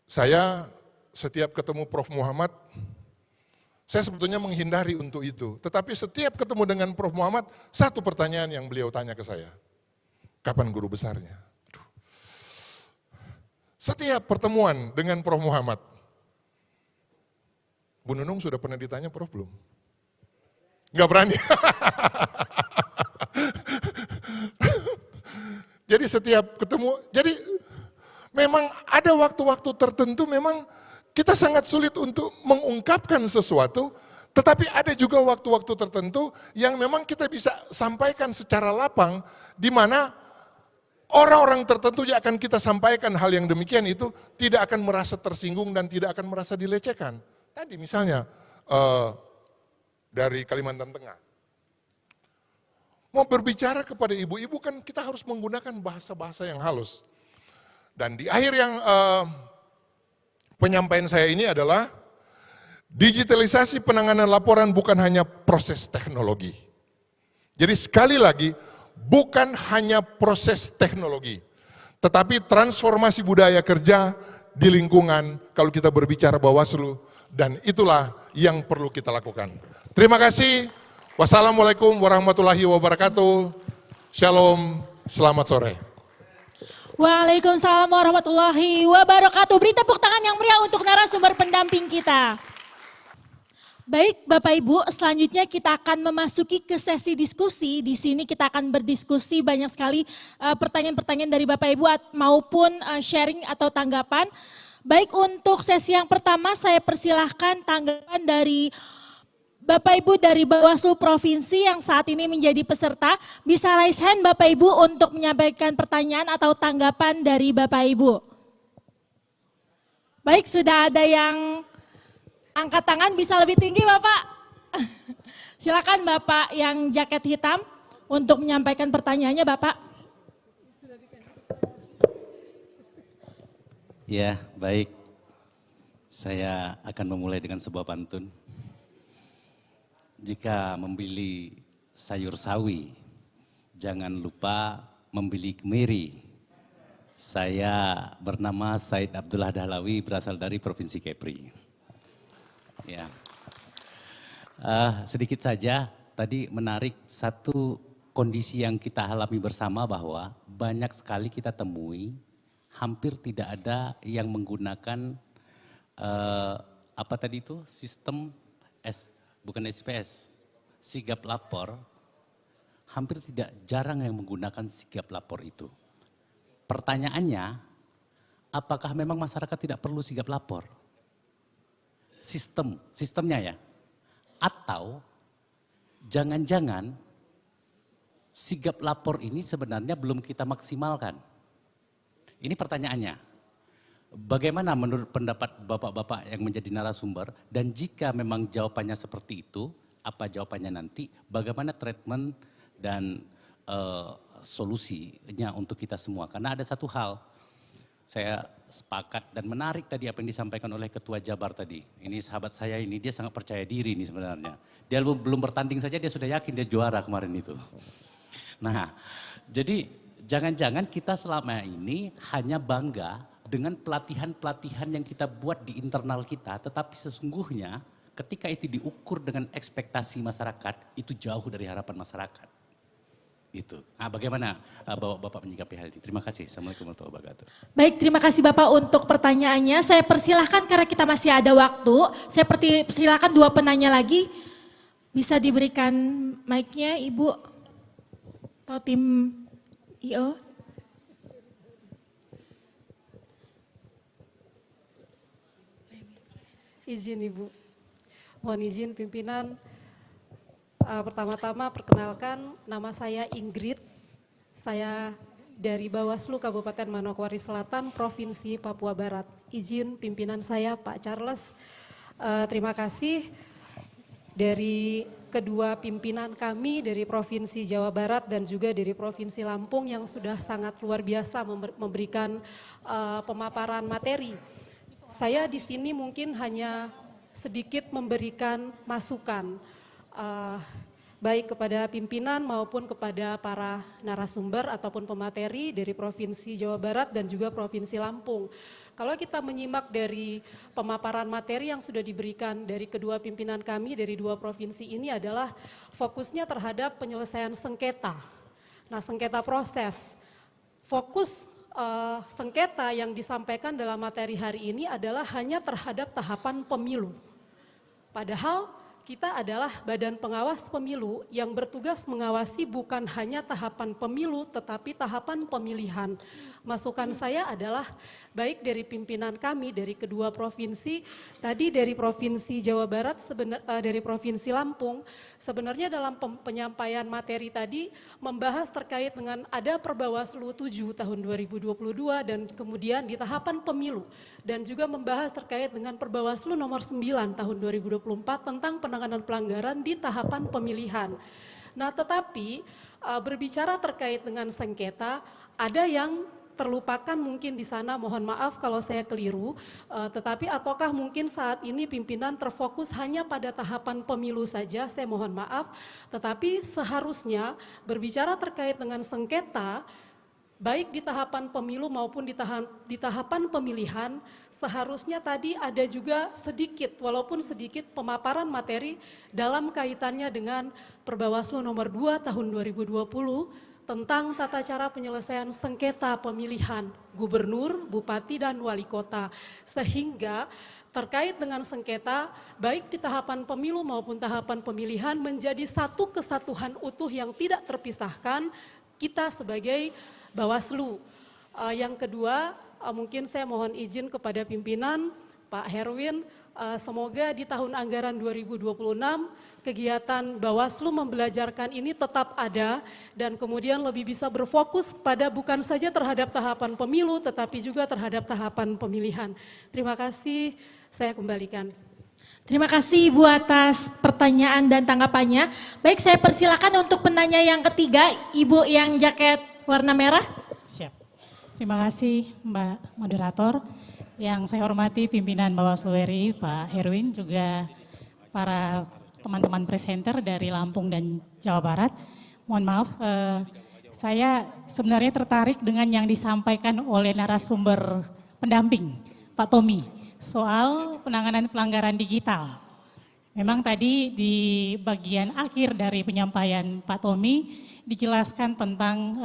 Saya setiap ketemu Prof. Muhammad, saya sebetulnya menghindari untuk itu. Tetapi setiap ketemu dengan Prof. Muhammad, satu pertanyaan yang beliau tanya ke saya. Kapan guru besarnya? Aduh. Setiap pertemuan dengan Prof. Muhammad, Bu Nunung sudah pernah ditanya Prof belum? Enggak berani. Jadi setiap ketemu, jadi memang ada waktu-waktu tertentu memang kita sangat sulit untuk mengungkapkan sesuatu, tetapi ada juga waktu-waktu tertentu yang memang kita bisa sampaikan secara lapang, di mana orang-orang tertentu yang akan kita sampaikan hal yang demikian itu tidak akan merasa tersinggung dan tidak akan merasa dilecehkan. Tadi misalnya dari Kalimantan Tengah, mau berbicara kepada ibu-ibu kan kita harus menggunakan bahasa-bahasa yang halus. Dan di akhir yang penyampaian saya ini adalah digitalisasi penanganan laporan bukan hanya proses teknologi. Jadi sekali lagi, bukan hanya proses teknologi, tetapi transformasi budaya kerja di lingkungan kalau kita berbicara Bawaslu, dan itulah yang perlu kita lakukan. Terima kasih. Wassalamualaikum warahmatullahi wabarakatuh. Shalom, selamat sore. Waalaikumsalam warahmatullahi wabarakatuh. Beri tepuk tangan yang meriah untuk narasumber pendamping kita. Baik Bapak Ibu, selanjutnya kita akan memasuki ke sesi diskusi. Di sini kita akan berdiskusi banyak sekali pertanyaan-pertanyaan dari Bapak Ibu maupun sharing atau tanggapan. Baik, untuk sesi yang pertama saya persilahkan tanggapan dari Bapak Ibu dari Bawaslu Provinsi yang saat ini menjadi peserta. Bisa raise hand Bapak Ibu untuk menyampaikan pertanyaan atau tanggapan dari Bapak Ibu. Baik, sudah ada yang angkat tangan, bisa lebih tinggi Bapak. Silakan Bapak yang jaket hitam untuk menyampaikan pertanyaannya Bapak. Ya, baik. Saya akan memulai dengan sebuah pantun. Jika membeli sayur sawi, jangan lupa membeli kemiri. Saya bernama Said Abdullah Dahlawi, berasal dari Provinsi Kepri. Ya, sedikit saja, tadi menarik satu kondisi yang kita alami bersama bahwa banyak sekali kita temui, hampir tidak ada yang menggunakan apa tadi itu sistem bukan SPS, sigap lapor, hampir jarang yang menggunakan sigap lapor itu. Pertanyaannya, apakah memang masyarakat tidak perlu sigap lapor? Sistemnya ya? Atau jangan-jangan sigap lapor ini sebenarnya belum kita maksimalkan? Ini pertanyaannya. Bagaimana menurut pendapat bapak-bapak yang menjadi narasumber, dan jika memang jawabannya seperti itu, apa jawabannya nanti, bagaimana treatment dan solusinya untuk kita semua. Karena ada satu hal, saya sepakat dan menarik tadi apa yang disampaikan oleh Ketua Jabar tadi. Ini sahabat saya ini, dia sangat percaya diri nih sebenarnya. Dia belum bertanding saja dia sudah yakin dia juara kemarin itu. Nah, jadi jangan-jangan kita selama ini hanya bangga dengan pelatihan-pelatihan yang kita buat di internal kita, tetapi sesungguhnya ketika itu diukur dengan ekspektasi masyarakat, itu jauh dari harapan masyarakat. Itu. Nah, bagaimana Bapak menyikapi hal ini? Terima kasih. Assalamualaikum warahmatullahi wabarakatuh. Baik, terima kasih Bapak untuk pertanyaannya. Saya persilahkan karena kita masih ada waktu, saya persilahkan dua penanya lagi. Bisa diberikan mic-nya Ibu atau tim IO? Izin Ibu, mohon izin pimpinan. Pertama-tama perkenalkan, nama saya Ingrid, saya dari Bawaslu Kabupaten Manokwari Selatan, Provinsi Papua Barat. Izin pimpinan saya Pak Charles, terima kasih dari kedua pimpinan kami dari Provinsi Jawa Barat dan juga dari Provinsi Lampung yang sudah sangat luar biasa memberikan pemaparan materi. Saya di sini mungkin hanya sedikit memberikan masukan. baik kepada pimpinan maupun kepada para narasumber ataupun pemateri dari Provinsi Jawa Barat dan juga Provinsi Lampung. Kalau kita menyimak dari pemaparan materi yang sudah diberikan dari kedua pimpinan kami dari dua provinsi ini adalah fokusnya terhadap penyelesaian sengketa. Nah, sengketa proses. Fokus sengketa yang disampaikan dalam materi hari ini adalah hanya terhadap tahapan pemilu. Padahal kita adalah badan pengawas pemilu yang bertugas mengawasi bukan hanya tahapan pemilu tetapi tahapan pemilihan. Masukan saya adalah baik dari pimpinan kami dari kedua provinsi, tadi dari Provinsi Jawa Barat, dari Provinsi Lampung, sebenarnya dalam penyampaian materi tadi membahas terkait dengan ada Perbawaslu 7 tahun 2022 dan kemudian di tahapan pemilu dan juga membahas terkait dengan Perbawaslu nomor 9 tahun 2024 tentang penanganan pelanggaran di tahapan pemilihan. Nah, tetapi berbicara terkait dengan sengketa, ada yang terlupakan mungkin di sana, mohon maaf kalau saya keliru, tetapi ataukah mungkin saat ini pimpinan terfokus hanya pada tahapan pemilu saja, saya mohon maaf, tetapi seharusnya berbicara terkait dengan sengketa, baik di tahapan pemilu maupun di tahapan pemilihan, seharusnya tadi ada juga sedikit, walaupun sedikit pemaparan materi dalam kaitannya dengan Perbawaslu nomor 2 tahun 2020, tentang tata cara penyelesaian sengketa pemilihan gubernur, bupati, dan wali kota. Sehingga terkait dengan sengketa, baik di tahapan pemilu maupun tahapan pemilihan menjadi satu kesatuan utuh yang tidak terpisahkan kita sebagai Bawaslu. Yang kedua, mungkin saya mohon izin kepada pimpinan, Pak Herwin, semoga di tahun anggaran 2026 kegiatan Bawaslu membelajarkan ini tetap ada dan kemudian lebih bisa berfokus pada bukan saja terhadap tahapan pemilu tetapi juga terhadap tahapan pemilihan. Terima kasih, saya kembalikan. Terima kasih Ibu atas pertanyaan dan tanggapannya. Baik, saya persilakan untuk penanya yang ketiga, Ibu yang jaket warna merah. Siap. Terima kasih Mbak Moderator. Yang saya hormati pimpinan Bawaslu RI, Pak Herwin, juga para teman-teman presenter dari Lampung dan Jawa Barat. Mohon maaf, saya sebenarnya tertarik dengan yang disampaikan oleh narasumber pendamping, Pak Tommy, soal penanganan pelanggaran digital. Memang tadi di bagian akhir dari penyampaian Pak Tommy dijelaskan tentang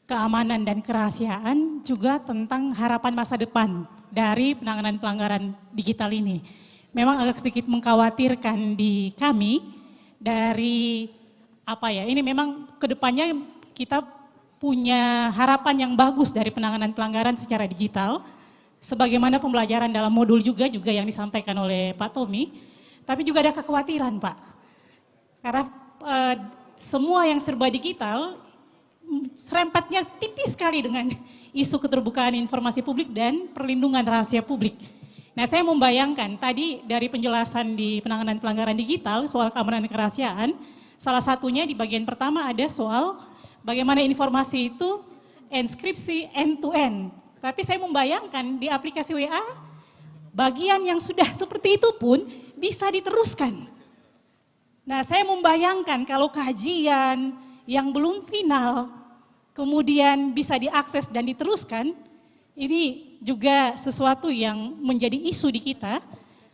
keamanan dan kerahasiaan, juga tentang harapan masa depan dari penanganan pelanggaran digital ini. Memang agak sedikit mengkhawatirkan di kami dari ini memang kedepannya kita punya harapan yang bagus dari penanganan pelanggaran secara digital, sebagaimana pembelajaran dalam modul juga yang disampaikan oleh Pak Tommy, tapi juga ada kekhawatiran Pak, karena semua yang serba digital serempetnya tipis sekali dengan isu keterbukaan informasi publik dan perlindungan rahasia publik. Nah, saya membayangkan tadi dari penjelasan di penanganan pelanggaran digital soal keamanan dan kerahasiaan, salah satunya di bagian pertama ada soal bagaimana informasi itu enskripsi end to end. Tapi saya membayangkan di aplikasi WA, bagian yang sudah seperti itu pun bisa diteruskan. Nah, saya membayangkan kalau kajian yang belum final, kemudian bisa diakses dan diteruskan, ini juga sesuatu yang menjadi isu di kita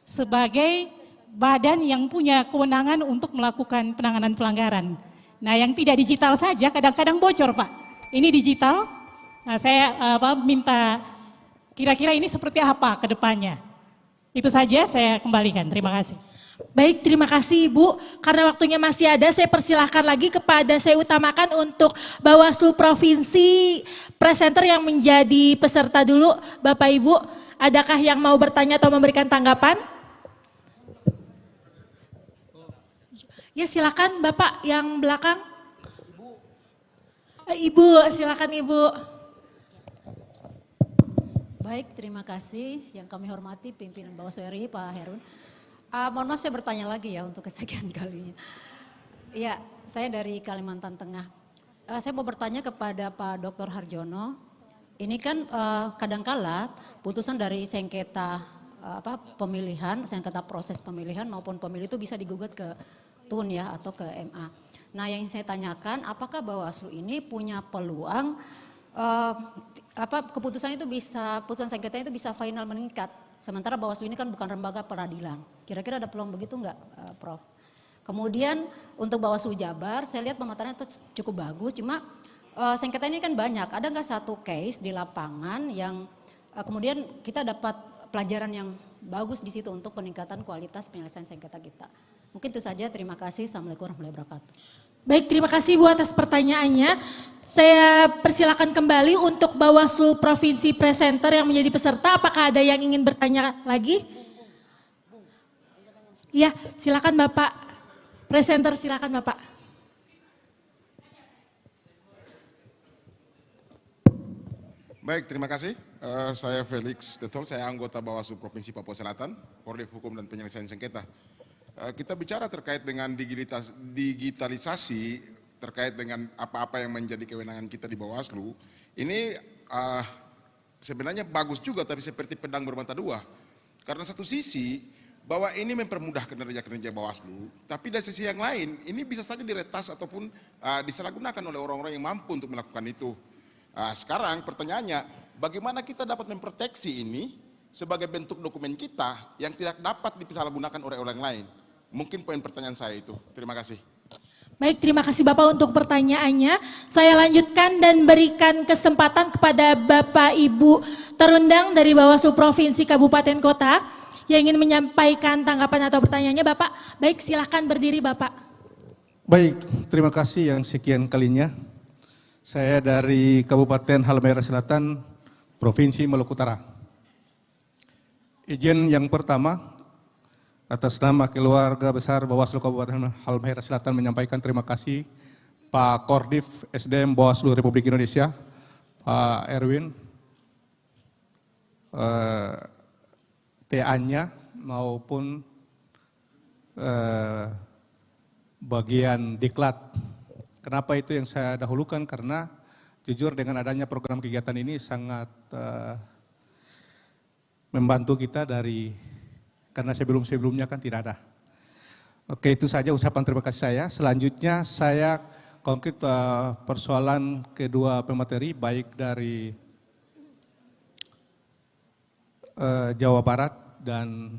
sebagai badan yang punya kewenangan untuk melakukan penanganan pelanggaran. Nah, yang tidak digital saja kadang-kadang bocor Pak. Ini digital, nah, saya minta kira-kira ini seperti apa ke depannya. Itu saja, saya kembalikan. Terima kasih. Baik, terima kasih Ibu. Karena waktunya masih ada, saya persilahkan lagi saya utamakan untuk Bawaslu Provinsi, presenter yang menjadi peserta dulu. Bapak Ibu, adakah yang mau bertanya atau memberikan tanggapan? Ya silakan Bapak yang belakang. Ibu, silakan Ibu. Baik, terima kasih. Yang kami hormati pimpinan Bawaslu RI, Pak Herwin. Mohon maaf saya bertanya lagi ya untuk kesekian kalinya. Ya, saya dari Kalimantan Tengah. Saya mau bertanya kepada Pak Dr. Harjono. Ini kan kadangkala putusan dari sengketa pemilihan, sengketa proses pemilihan maupun pemilu itu bisa digugat ke Tun ya atau ke MA. Nah yang saya tanyakan, apakah Bawaslu ini punya peluang keputusan itu bisa, putusan sengketa itu bisa final meningkat. Sementara Bawaslu ini kan bukan lembaga peradilan. Kira-kira ada peluang begitu nggak, Prof? Kemudian untuk Bawaslu Jabar, saya lihat pemaparannya itu cukup bagus. Cuma sengketa ini kan banyak. Ada nggak satu case di lapangan yang kemudian kita dapat pelajaran yang bagus di situ untuk peningkatan kualitas penyelesaian sengketa kita. Mungkin itu saja. Terima kasih. Assalamualaikum warahmatullahi wabarakatuh. Baik, terima kasih Bu atas pertanyaannya. Saya persilakan kembali untuk Bawaslu Provinsi Presenter yang menjadi peserta. Apakah ada yang ingin bertanya lagi? Iya, silakan Bapak. Presenter, silakan Bapak. Baik, terima kasih. Saya Felix Tetol, saya anggota Bawaslu Provinsi Papua Selatan, Koordinator Hukum dan Penyelesaian Sengketa. Kita bicara terkait dengan digitalisasi, terkait dengan apa-apa yang menjadi kewenangan kita di Bawaslu. Ini sebenarnya bagus juga, tapi seperti pedang bermata dua. Karena satu sisi, bahwa ini mempermudah kinerja-kinerja Bawaslu, tapi dari sisi yang lain, ini bisa saja diretas ataupun disalahgunakan oleh orang-orang yang mampu untuk melakukan itu. Sekarang pertanyaannya, bagaimana kita dapat memproteksi ini sebagai bentuk dokumen kita yang tidak dapat disalahgunakan oleh orang lain? Mungkin poin pertanyaan saya itu. Terima kasih. Baik, terima kasih Bapak untuk pertanyaannya. Saya lanjutkan dan berikan kesempatan kepada Bapak Ibu terundang dari Bawaslu Provinsi Kabupaten Kota yang ingin menyampaikan tanggapan atau pertanyaannya. Bapak, baik silahkan berdiri Bapak. Baik, terima kasih yang sekian kalinya. Saya dari Kabupaten Halmahera Selatan, Provinsi Maluku Utara. Izin yang pertama, atas nama keluarga besar Bawaslu Kabupaten Halmahera Selatan menyampaikan terima kasih Pak Kordif SDM Bawaslu Republik Indonesia, Pak Erwin, TA-nya maupun bagian diklat. Kenapa itu yang saya dahulukan? Karena jujur dengan adanya program kegiatan ini sangat membantu kita karena sebelumnya kan tidak ada. Oke, itu saja ucapan terima kasih saya. Selanjutnya saya konkret persoalan kedua pemateri baik dari Jawa Barat dan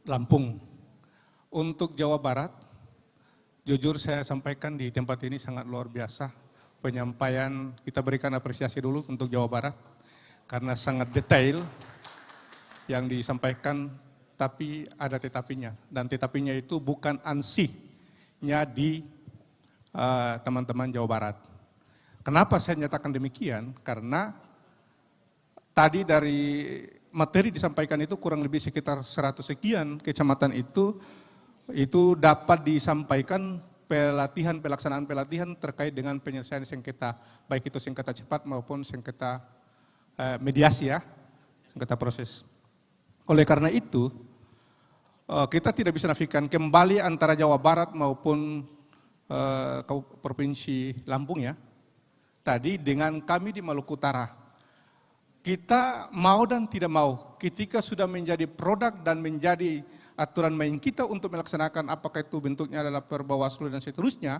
Lampung. Untuk Jawa Barat, jujur saya sampaikan di tempat ini sangat luar biasa. Penyampaian kita berikan apresiasi dulu untuk Jawa Barat karena sangat detail yang disampaikan, tapi ada tetapinya. Dan tetapinya itu bukan ansihnya di teman-teman Jawa Barat. Kenapa saya nyatakan demikian? Karena tadi dari materi disampaikan itu kurang lebih sekitar 100 sekian kecamatan itu dapat disampaikan pelaksanaan pelatihan terkait dengan penyelesaian sengketa, baik itu sengketa cepat maupun sengketa mediasi ya, sengketa proses. Oleh karena itu, kita tidak bisa nafikan kembali antara Jawa Barat maupun Provinsi Lampung ya. Tadi dengan kami di Maluku Utara, kita mau dan tidak mau, ketika sudah menjadi produk dan menjadi aturan main kita untuk melaksanakan apakah itu bentuknya adalah Perbawaslu dan seterusnya,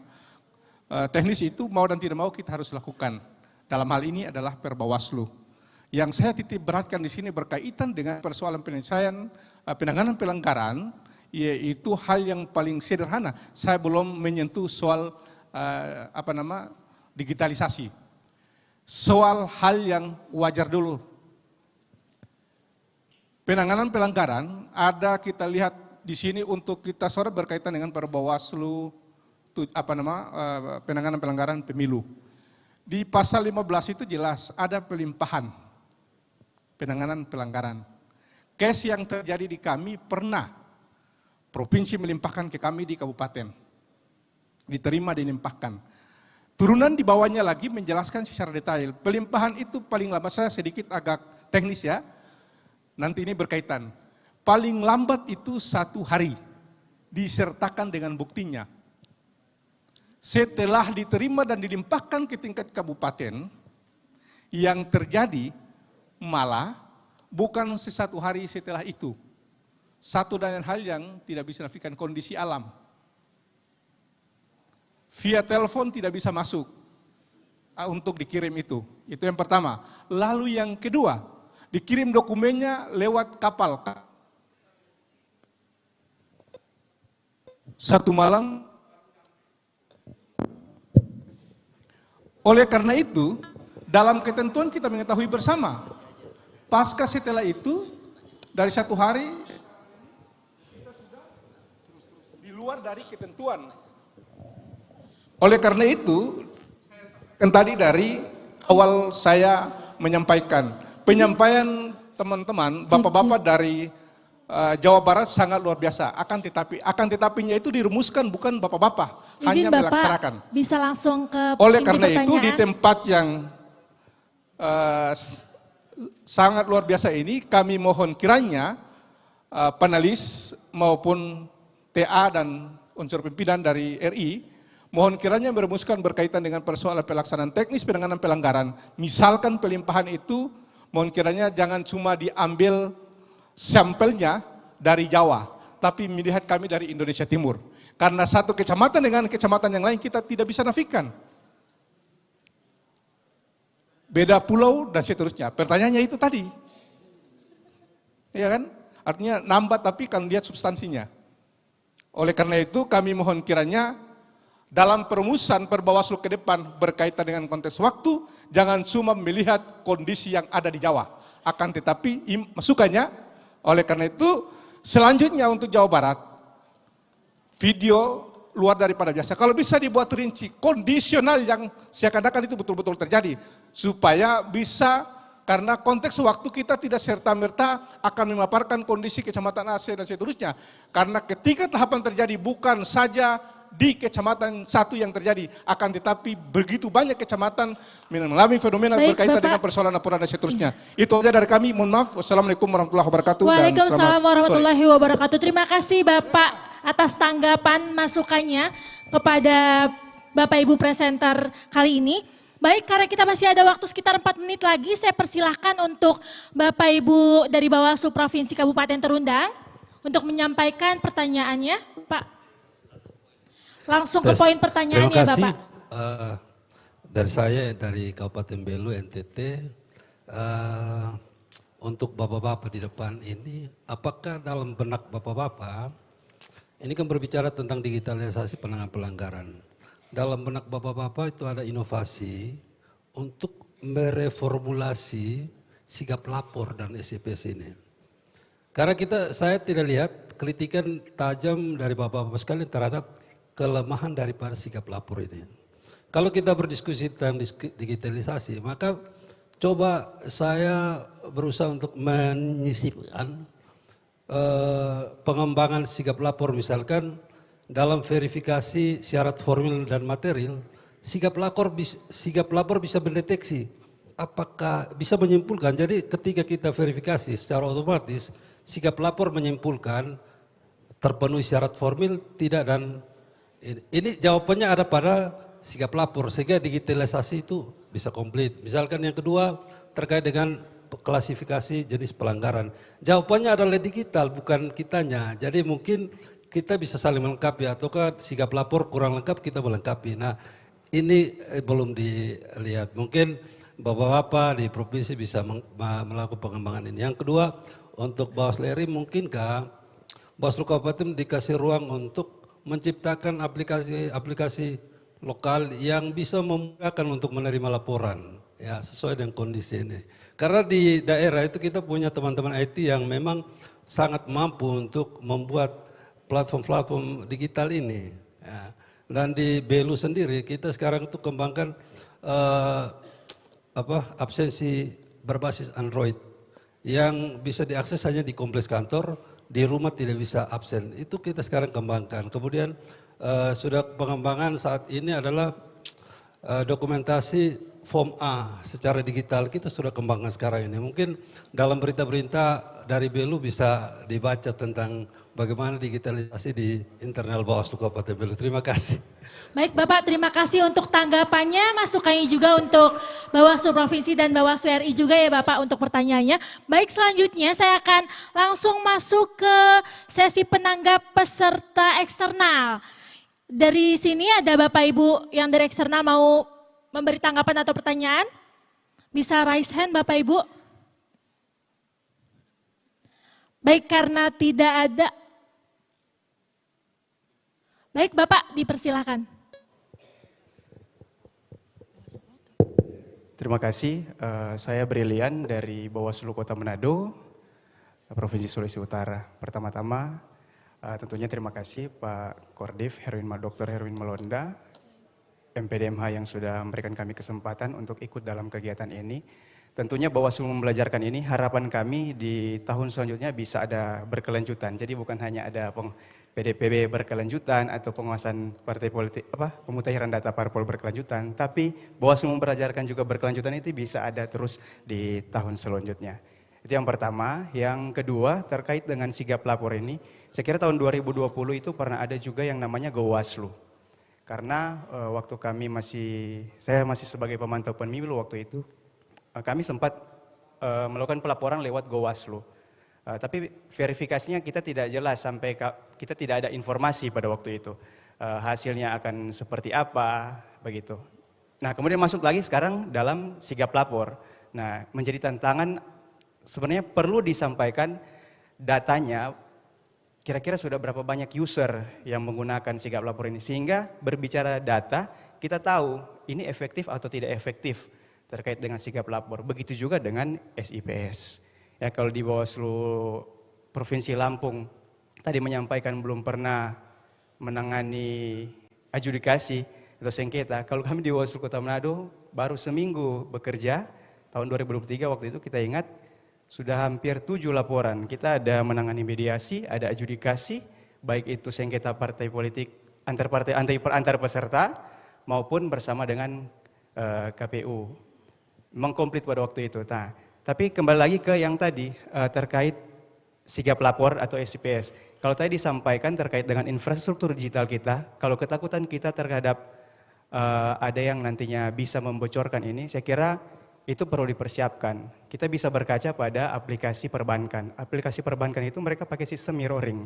teknis itu mau dan tidak mau kita harus lakukan. Dalam hal ini adalah Perbawaslu. Yang saya titik beratkan di sini berkaitan dengan persoalan penyelesaian penanganan pelanggaran, yaitu hal yang paling sederhana. Saya belum menyentuh soal digitalisasi. Soal hal yang wajar dulu. Penanganan pelanggaran ada kita lihat di sini untuk kita sorot berkaitan dengan Perbawaslu penanganan pelanggaran pemilu. Di pasal 15 itu jelas ada pelimpahan penanganan pelanggaran. Case yang terjadi di kami pernah provinsi melimpahkan ke kami di kabupaten. Diterima dilimpahkan. Turunan di bawahnya lagi menjelaskan secara detail. Pelimpahan itu paling lambat, saya sedikit agak teknis ya. Nanti ini berkaitan. Paling lambat itu 1 hari. Disertakan dengan buktinya. Setelah diterima dan dilimpahkan ke tingkat kabupaten, yang terjadi malah bukan 1 hari setelah itu. satu dan lain hal yang tidak bisa dinafikan, kondisi alam. Via telepon tidak bisa masuk untuk dikirim itu yang pertama. Lalu yang kedua, dikirim dokumennya lewat kapal. Satu malam. Oleh karena itu, dalam ketentuan kita mengetahui bersama, pasca setelah itu, dari satu hari, kita sudah di luar dari ketentuan. Oleh karena itu, kan tadi dari awal saya menyampaikan, penyampaian teman-teman, bapak-bapak dari Jawa Barat sangat luar biasa. Akan tetapinya itu dirumuskan bukan bapak-bapak, hanya Bapak melaksanakan. bisa langsung ke Oleh inti karena itu di pertanyaan. tempat yang sangat luar biasa ini, kami mohon kiranya panelis maupun TA dan unsur pimpinan dari RI, mohon kiranya merumuskan berkaitan dengan persoalan pelaksanaan teknis penanganan pelanggaran. Misalkan pelimpahan itu, mohon kiranya jangan cuma diambil sampelnya dari Jawa, tapi melihat kami dari Indonesia Timur. Karena satu kecamatan dengan kecamatan yang lain kita tidak bisa nafikan. Beda pulau dan seterusnya. Pertanyaannya itu tadi. Iya kan? Artinya nambah tapi kan lihat substansinya. Oleh karena itu kami mohon kiranya dalam perumusan Perbawaslu ke depan berkaitan dengan konteks waktu, jangan cuma melihat kondisi yang ada di Jawa. Akan tetapi masukannya, oleh karena itu selanjutnya untuk Jawa Barat, video luar daripada biasa. Kalau bisa dibuat rinci, kondisional yang seakan-akan itu betul-betul terjadi. Supaya bisa, karena konteks waktu kita tidak serta-merta akan memaparkan kondisi kecamatan AC dan seterusnya. Karena ketika tahapan terjadi bukan saja di kecamatan satu yang terjadi, akan tetapi begitu banyak kecamatan mengalami fenomena berkaitan dengan persoalan laporan dan seterusnya. Itu aja dari kami, mohon maaf. Wassalamualaikum warahmatullahi wabarakatuh. Waalaikumsalam warahmatullahi wabarakatuh. Terima kasih Bapak atas tanggapan masukannya kepada Bapak Ibu presenter kali ini. Baik, karena kita masih ada waktu sekitar 4 menit lagi, saya persilahkan untuk Bapak Ibu dari Bawaslu Provinsi Kabupaten terundang untuk menyampaikan pertanyaannya, Pak. Langsung ke poin pertanyaannya, Bapak. Bapak. Dari saya, dari Kabupaten Belu, NTT, untuk bapak-bapak di depan ini, apakah dalam benak bapak-bapak, ini kan berbicara tentang digitalisasi penanganan pelanggaran. Dalam benak bapak-bapak itu ada inovasi untuk mereformulasi sikap lapor dan SIPS ini. Karena saya tidak lihat kritikan tajam dari bapak-bapak sekalian terhadap kelemahan daripada sikap lapor ini. Kalau kita berdiskusi tentang digitalisasi, maka coba saya berusaha untuk menyisipkan pengembangan sikap lapor, misalkan dalam verifikasi syarat formil dan material, sikap lapor bisa mendeteksi apakah bisa menyimpulkan. Jadi ketika kita verifikasi secara otomatis, sikap lapor menyimpulkan terpenuhi syarat formil tidak, dan ini jawabannya ada pada sikap lapor, sehingga digitalisasi itu bisa komplit. Misalkan yang kedua terkait dengan klasifikasi jenis pelanggaran. Jawabannya adalah digital, bukan kitanya. Jadi mungkin kita bisa saling melengkapi, ataukah sikap lapor kurang lengkap kita melengkapi. Nah ini belum dilihat. Mungkin bapak-bapak di provinsi bisa melakukan pengembangan ini. Yang kedua, untuk Bawaslu RI, mungkinkah Bawaslu Kabupaten dikasih ruang untuk menciptakan aplikasi lokal yang bisa memudahkan untuk menerima laporan, ya sesuai dengan kondisi ini. Karena di daerah itu kita punya teman-teman IT yang memang sangat mampu untuk membuat platform-platform digital ini. Ya. Dan di Belu sendiri kita sekarang itu kembangkan absensi berbasis Android yang bisa diakses hanya di kompleks kantor, di rumah tidak bisa absen. Itu kita sekarang kembangkan. Kemudian sudah pengembangan saat ini adalah dokumentasi form A secara digital, kita sudah kembangkan sekarang ini. Mungkin dalam berita-berita dari Belu bisa dibaca tentang bagaimana digitalisasi di internal Bawaslu Kabupaten Belu. Terima kasih. Baik Bapak, terima kasih untuk tanggapannya, masukannya juga untuk Bawaslu Provinsi dan Bawaslu RI juga ya Bapak untuk pertanyaannya. Baik, selanjutnya saya akan langsung masuk ke sesi penanggap peserta eksternal. Dari sini ada Bapak Ibu yang dari eksternal mau memberi tanggapan atau pertanyaan? Bisa raise hand Bapak Ibu? Baik, karena tidak ada. Baik Bapak, dipersilakan. Terima kasih, saya Brilian dari Bawaslu Kota Manado, Provinsi Sulawesi Utara. Pertama-tama tentunya terima kasih Pak Kordiv, Dr. Herwin Melonda, MPDMH yang sudah memberikan kami kesempatan untuk ikut dalam kegiatan ini. Tentunya Bawaslu membelajarkan ini, harapan kami di tahun selanjutnya bisa ada berkelanjutan. Jadi bukan hanya ada PDPB berkelanjutan atau penguasaan partai politik, pemutahiran data parpol berkelanjutan, tapi Bawaslu membelajarkan juga berkelanjutan itu bisa ada terus di tahun selanjutnya. Itu yang pertama. Yang kedua terkait dengan sigap lapor ini, saya kira tahun 2020 itu pernah ada juga yang namanya Gowaslu. Karena waktu saya masih sebagai pemantau pemilu waktu itu, kami sempat melakukan pelaporan lewat Gowaslu. Tapi verifikasinya kita tidak jelas sampai kita tidak ada informasi pada waktu itu. Hasilnya akan seperti apa, begitu. Nah kemudian masuk lagi sekarang dalam sigap lapor. Nah menjadi tantangan sebenarnya perlu disampaikan datanya, kira-kira sudah berapa banyak user yang menggunakan sigap lapor ini. Sehingga berbicara data, kita tahu ini efektif atau tidak efektif terkait dengan sigap lapor. Begitu juga dengan SIPS. Ya kalau di Bawaslu Provinsi Lampung tadi menyampaikan belum pernah menangani adjudikasi atau sengketa. Kalau kami di Bawaslu Kota Manado baru seminggu bekerja, tahun 2023 waktu itu kita ingat sudah hampir 7 laporan. Kita ada menangani mediasi, ada adjudikasi, baik itu sengketa partai politik antar peserta maupun bersama dengan KPU. Mengkomplit pada waktu itu. Nah, tapi kembali lagi ke yang tadi terkait sigap lapor atau SIPS. Kalau tadi disampaikan terkait dengan infrastruktur digital kita, kalau ketakutan kita terhadap ada yang nantinya bisa membocorkan ini, saya kira itu perlu dipersiapkan. Kita bisa berkaca pada aplikasi perbankan. Aplikasi perbankan itu mereka pakai sistem mirroring.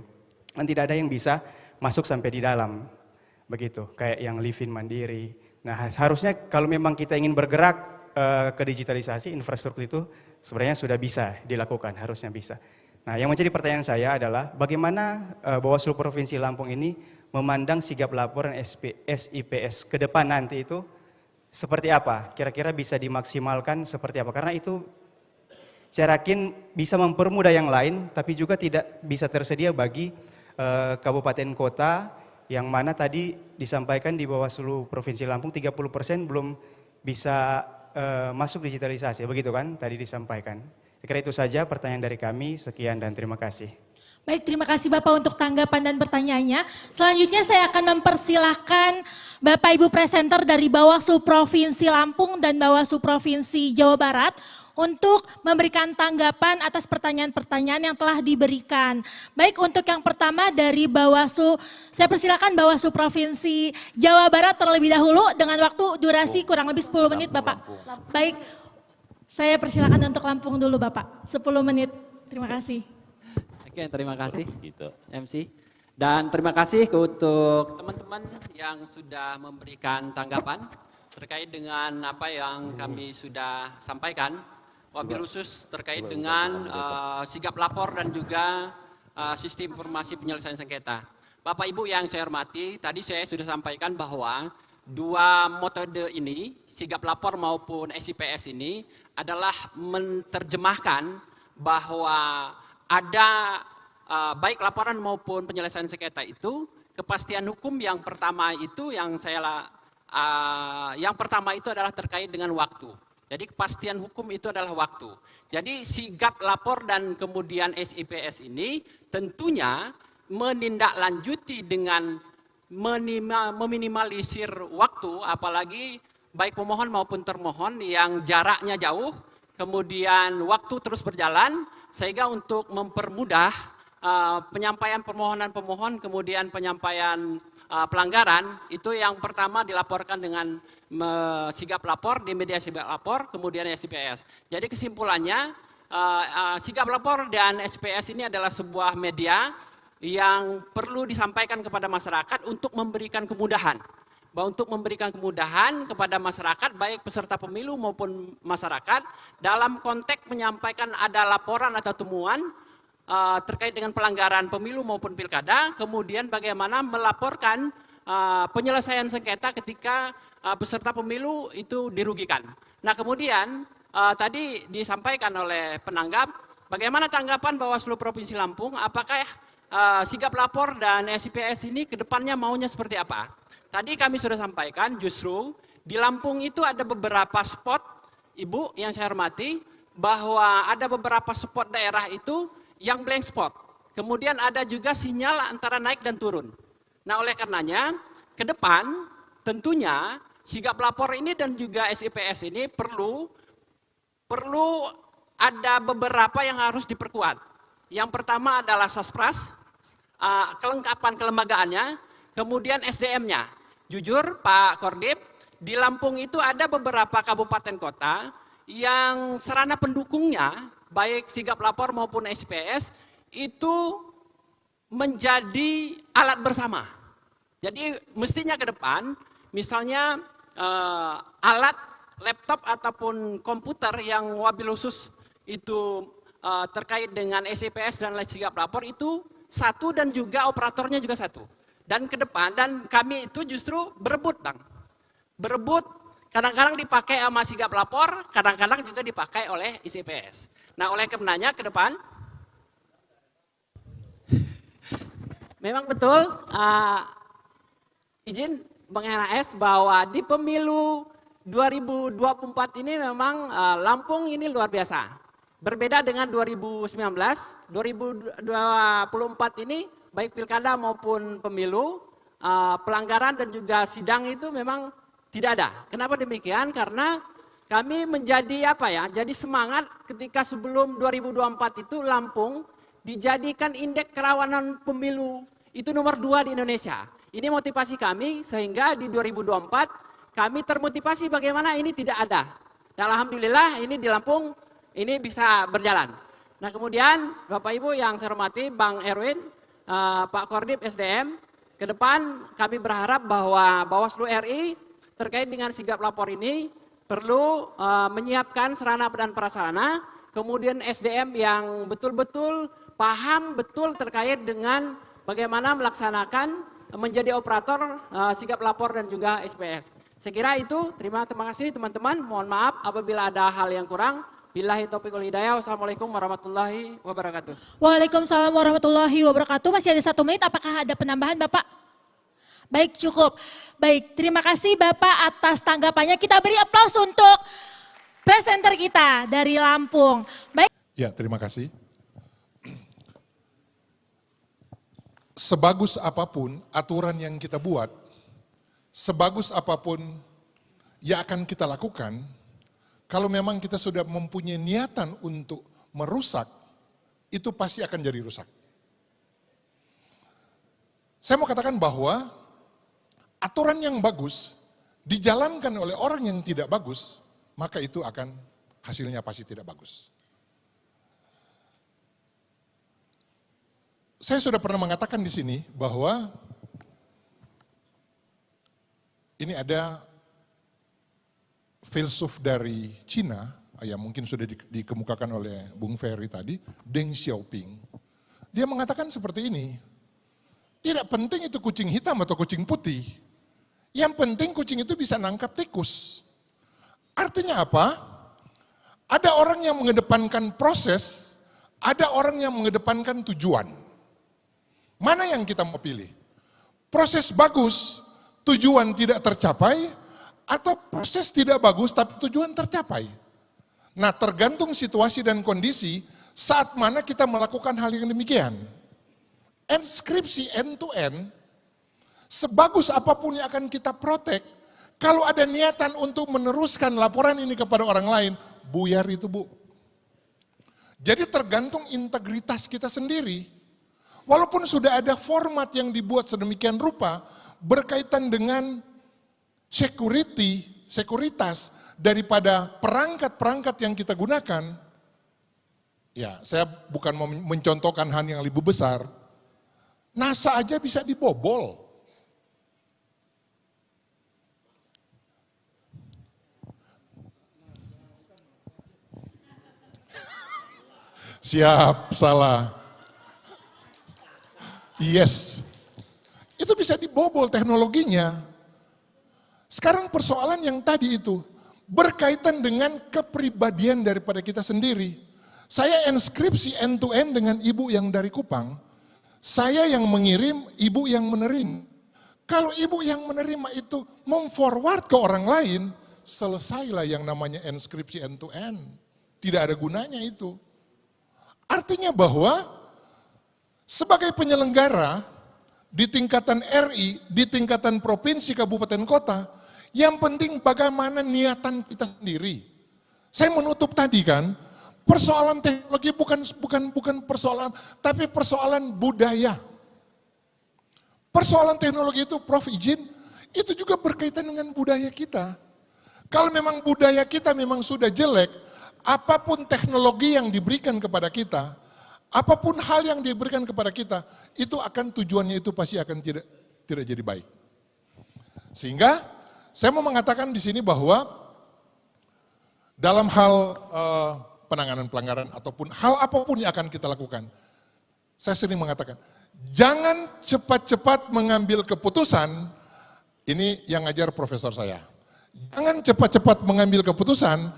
Dan tidak ada yang bisa masuk sampai di dalam. Begitu, kayak yang Livin Mandiri. Nah, harusnya kalau memang kita ingin bergerak ke digitalisasi, infrastruktur itu sebenarnya sudah bisa dilakukan, harusnya bisa. Nah, yang menjadi pertanyaan saya adalah bagaimana Bawaslu Provinsi Lampung ini memandang sigap laporan SIPS ke depan nanti itu seperti apa? Kira-kira bisa dimaksimalkan seperti apa? Karena itu saya yakin bisa mempermudah yang lain, tapi juga tidak bisa tersedia bagi kabupaten kota yang mana tadi disampaikan di Bawaslu Provinsi Lampung 30% belum bisa masuk digitalisasi, begitu kan tadi disampaikan. Saya kira itu saja pertanyaan dari kami, sekian dan terima kasih. Baik, terima kasih Bapak untuk tanggapan dan pertanyaannya. Selanjutnya saya akan mempersilahkan Bapak Ibu presenter dari Bawaslu Provinsi Lampung dan Bawaslu Provinsi Jawa Barat untuk memberikan tanggapan atas pertanyaan-pertanyaan yang telah diberikan. Baik, untuk yang pertama dari Bawaslu, saya persilakan Bawaslu Provinsi Jawa Barat terlebih dahulu dengan waktu durasi kurang lebih 10 menit Bapak. Baik, saya persilakan untuk Lampung dulu Bapak, 10 menit. Terima kasih. Oke, terima kasih MC. Dan terima kasih untuk teman-teman yang sudah memberikan tanggapan terkait dengan apa yang kami sudah sampaikan. Wabil khusus terkait dengan sigap lapor dan juga sistem informasi penyelesaian sengketa. Bapak Ibu yang saya hormati, tadi saya sudah sampaikan bahwa dua metode ini, sigap lapor maupun SIPS ini adalah menerjemahkan bahwa ada baik laporan maupun penyelesaian sengketa itu kepastian hukum yang pertama itu yang pertama itu adalah terkait dengan waktu. Jadi kepastian hukum itu adalah waktu. Jadi sigap lapor dan kemudian SIPS ini tentunya menindaklanjuti dengan meminimalisir waktu, apalagi baik pemohon maupun termohon yang jaraknya jauh, kemudian waktu terus berjalan, sehingga untuk mempermudah penyampaian permohonan pemohon, kemudian penyampaian pelanggaran, itu yang pertama dilaporkan dengan sigap lapor di media sigap lapor, kemudian SPS. Jadi kesimpulannya, sigap lapor dan SPS ini adalah sebuah media yang perlu disampaikan kepada masyarakat untuk memberikan kemudahan. Untuk memberikan kemudahan kepada masyarakat, baik peserta pemilu maupun masyarakat, dalam konteks menyampaikan ada laporan atau temuan terkait dengan pelanggaran pemilu maupun pilkada, kemudian bagaimana melaporkan penyelesaian sengketa ketika peserta pemilu itu dirugikan. Nah kemudian tadi disampaikan oleh penanggap, bagaimana tanggapan Bawaslu Provinsi Lampung, apakah sigap lapor dan SPS ini ke depannya maunya seperti apa? Tadi kami sudah sampaikan justru di Lampung itu ada beberapa spot, Ibu yang saya hormati, bahwa ada beberapa spot daerah itu yang blank spot. Kemudian ada juga sinyal antara naik dan turun. Nah oleh karenanya ke depan tentunya sigap lapor ini dan juga SIPS ini perlu ada beberapa yang harus diperkuat. Yang pertama adalah Saspras, kelengkapan kelembagaannya, kemudian SDM-nya. Jujur Pak Kordip, di Lampung itu ada beberapa kabupaten kota yang sarana pendukungnya, baik sigap lapor maupun SPS, itu menjadi alat bersama. Jadi mestinya ke depan, misalnya alat laptop ataupun komputer yang wabil khusus itu terkait dengan SIPS dan sigap lapor itu satu dan juga operatornya juga satu. Dan ke depan, dan kami itu justru berebut Bang. Berebut, kadang-kadang dipakai sama sigap lapor, kadang-kadang juga dipakai oleh ICPS. Nah oleh karenanya ke depan, memang betul izin Bang NAS bahwa di pemilu 2024 ini memang Lampung ini luar biasa. Berbeda dengan 2019, 2024 ini baik pilkada maupun pemilu, pelanggaran dan juga sidang itu memang tidak ada. Kenapa demikian? Karena kami menjadi jadi semangat ketika sebelum 2024 itu Lampung dijadikan indeks kerawanan pemilu itu nomor 2 di Indonesia. Ini motivasi kami sehingga di 2024 kami termotivasi bagaimana ini tidak ada. Dan alhamdulillah ini di Lampung ini bisa berjalan. Nah kemudian Bapak Ibu yang saya hormati Bang Erwin, Pak Kordip SDM, ke depan kami berharap bahwa Bawaslu RI terkait dengan sigap lapor ini perlu menyiapkan sarana dan prasarana, kemudian SDM yang betul-betul paham betul terkait dengan bagaimana melaksanakan menjadi operator sigap lapor dan juga SPS. Saya kira itu, terima kasih teman-teman, mohon maaf apabila ada hal yang kurang. Billahi taufiq wal hidayah, wassalamualaikum warahmatullahi wabarakatuh. Waalaikumsalam warahmatullahi wabarakatuh, masih ada 1 menit, apakah ada penambahan Bapak? Baik, cukup. Baik, terima kasih Bapak atas tanggapannya. Kita beri aplaus untuk presenter kita dari Lampung. Baik. Ya, terima kasih. Sebagus apapun aturan yang kita buat, sebagus apapun yang akan kita lakukan, kalau memang kita sudah mempunyai niatan untuk merusak, itu pasti akan jadi rusak. Saya mau katakan bahwa aturan yang bagus dijalankan oleh orang yang tidak bagus, maka itu akan hasilnya pasti tidak bagus. Saya sudah pernah mengatakan di sini bahwa ini ada filsuf dari Cina, yang mungkin sudah dikemukakan oleh Bung Ferry tadi, Deng Xiaoping. Dia mengatakan seperti ini, tidak penting itu kucing hitam atau kucing putih, yang penting kucing itu bisa nangkap tikus. Artinya apa? Ada orang yang mengedepankan proses, ada orang yang mengedepankan tujuan. Mana yang kita mau pilih? Proses bagus, tujuan tidak tercapai, atau proses tidak bagus tapi tujuan tercapai? Nah, tergantung situasi dan kondisi saat mana kita melakukan hal yang demikian. Enskripsi end to end, sebagus apapun yang akan kita protek, kalau ada niatan untuk meneruskan laporan ini kepada orang lain, buyar itu Bu. Jadi tergantung integritas kita sendiri. Walaupun sudah ada format yang dibuat sedemikian rupa berkaitan dengan sekuritas daripada perangkat-perangkat yang kita gunakan, ya saya bukan mau mencontohkan hal yang lebih besar, NASA aja bisa dibobol. Siap, salah. Yes, itu bisa dibobol teknologinya. Sekarang persoalan yang tadi itu berkaitan dengan kepribadian daripada kita sendiri. Saya enskripsi end to end dengan ibu yang dari Kupang. Saya yang mengirim, ibu yang menerima. Kalau ibu yang menerima itu memforward ke orang lain, selesailah yang namanya enskripsi end to end. Tidak ada gunanya itu. Artinya bahwa sebagai penyelenggara di tingkatan RI, di tingkatan provinsi, kabupaten, kota, yang penting bagaimana niatan kita sendiri. Saya menutup tadi kan, persoalan teknologi bukan persoalan, tapi persoalan budaya. Persoalan teknologi itu, Prof. izin, itu juga berkaitan dengan budaya kita. Kalau memang budaya kita memang sudah jelek, apapun teknologi yang diberikan kepada kita, apapun hal yang diberikan kepada kita, itu akan tujuannya itu pasti akan tidak jadi baik. Sehingga saya mau mengatakan di sini bahwa dalam hal penanganan pelanggaran ataupun hal apapun yang akan kita lakukan, saya sering mengatakan, jangan cepat-cepat mengambil keputusan, ini yang ngajar profesor saya. Jangan cepat-cepat mengambil keputusan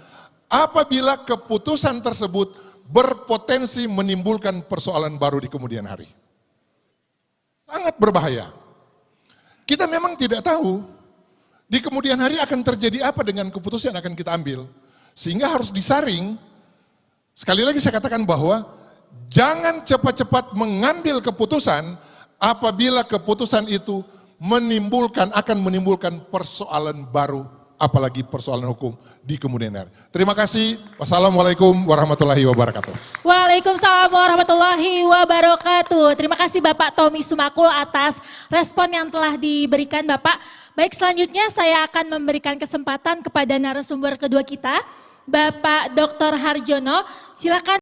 apabila keputusan tersebut berpotensi menimbulkan persoalan baru di kemudian hari. Sangat berbahaya. Kita memang tidak tahu di kemudian hari akan terjadi apa dengan keputusan yang akan kita ambil. Sehingga harus disaring. Sekali lagi saya katakan bahwa jangan cepat-cepat mengambil keputusan apabila keputusan itu akan menimbulkan persoalan baru, apalagi persoalan hukum di kemudian hari. Terima kasih. Wassalamualaikum warahmatullahi wabarakatuh. Waalaikumsalam warahmatullahi wabarakatuh. Terima kasih Bapak Tommy Sumakul atas respon yang telah diberikan Bapak. Baik, selanjutnya saya akan memberikan kesempatan kepada narasumber kedua kita, Bapak Dr. Harjono. Silakan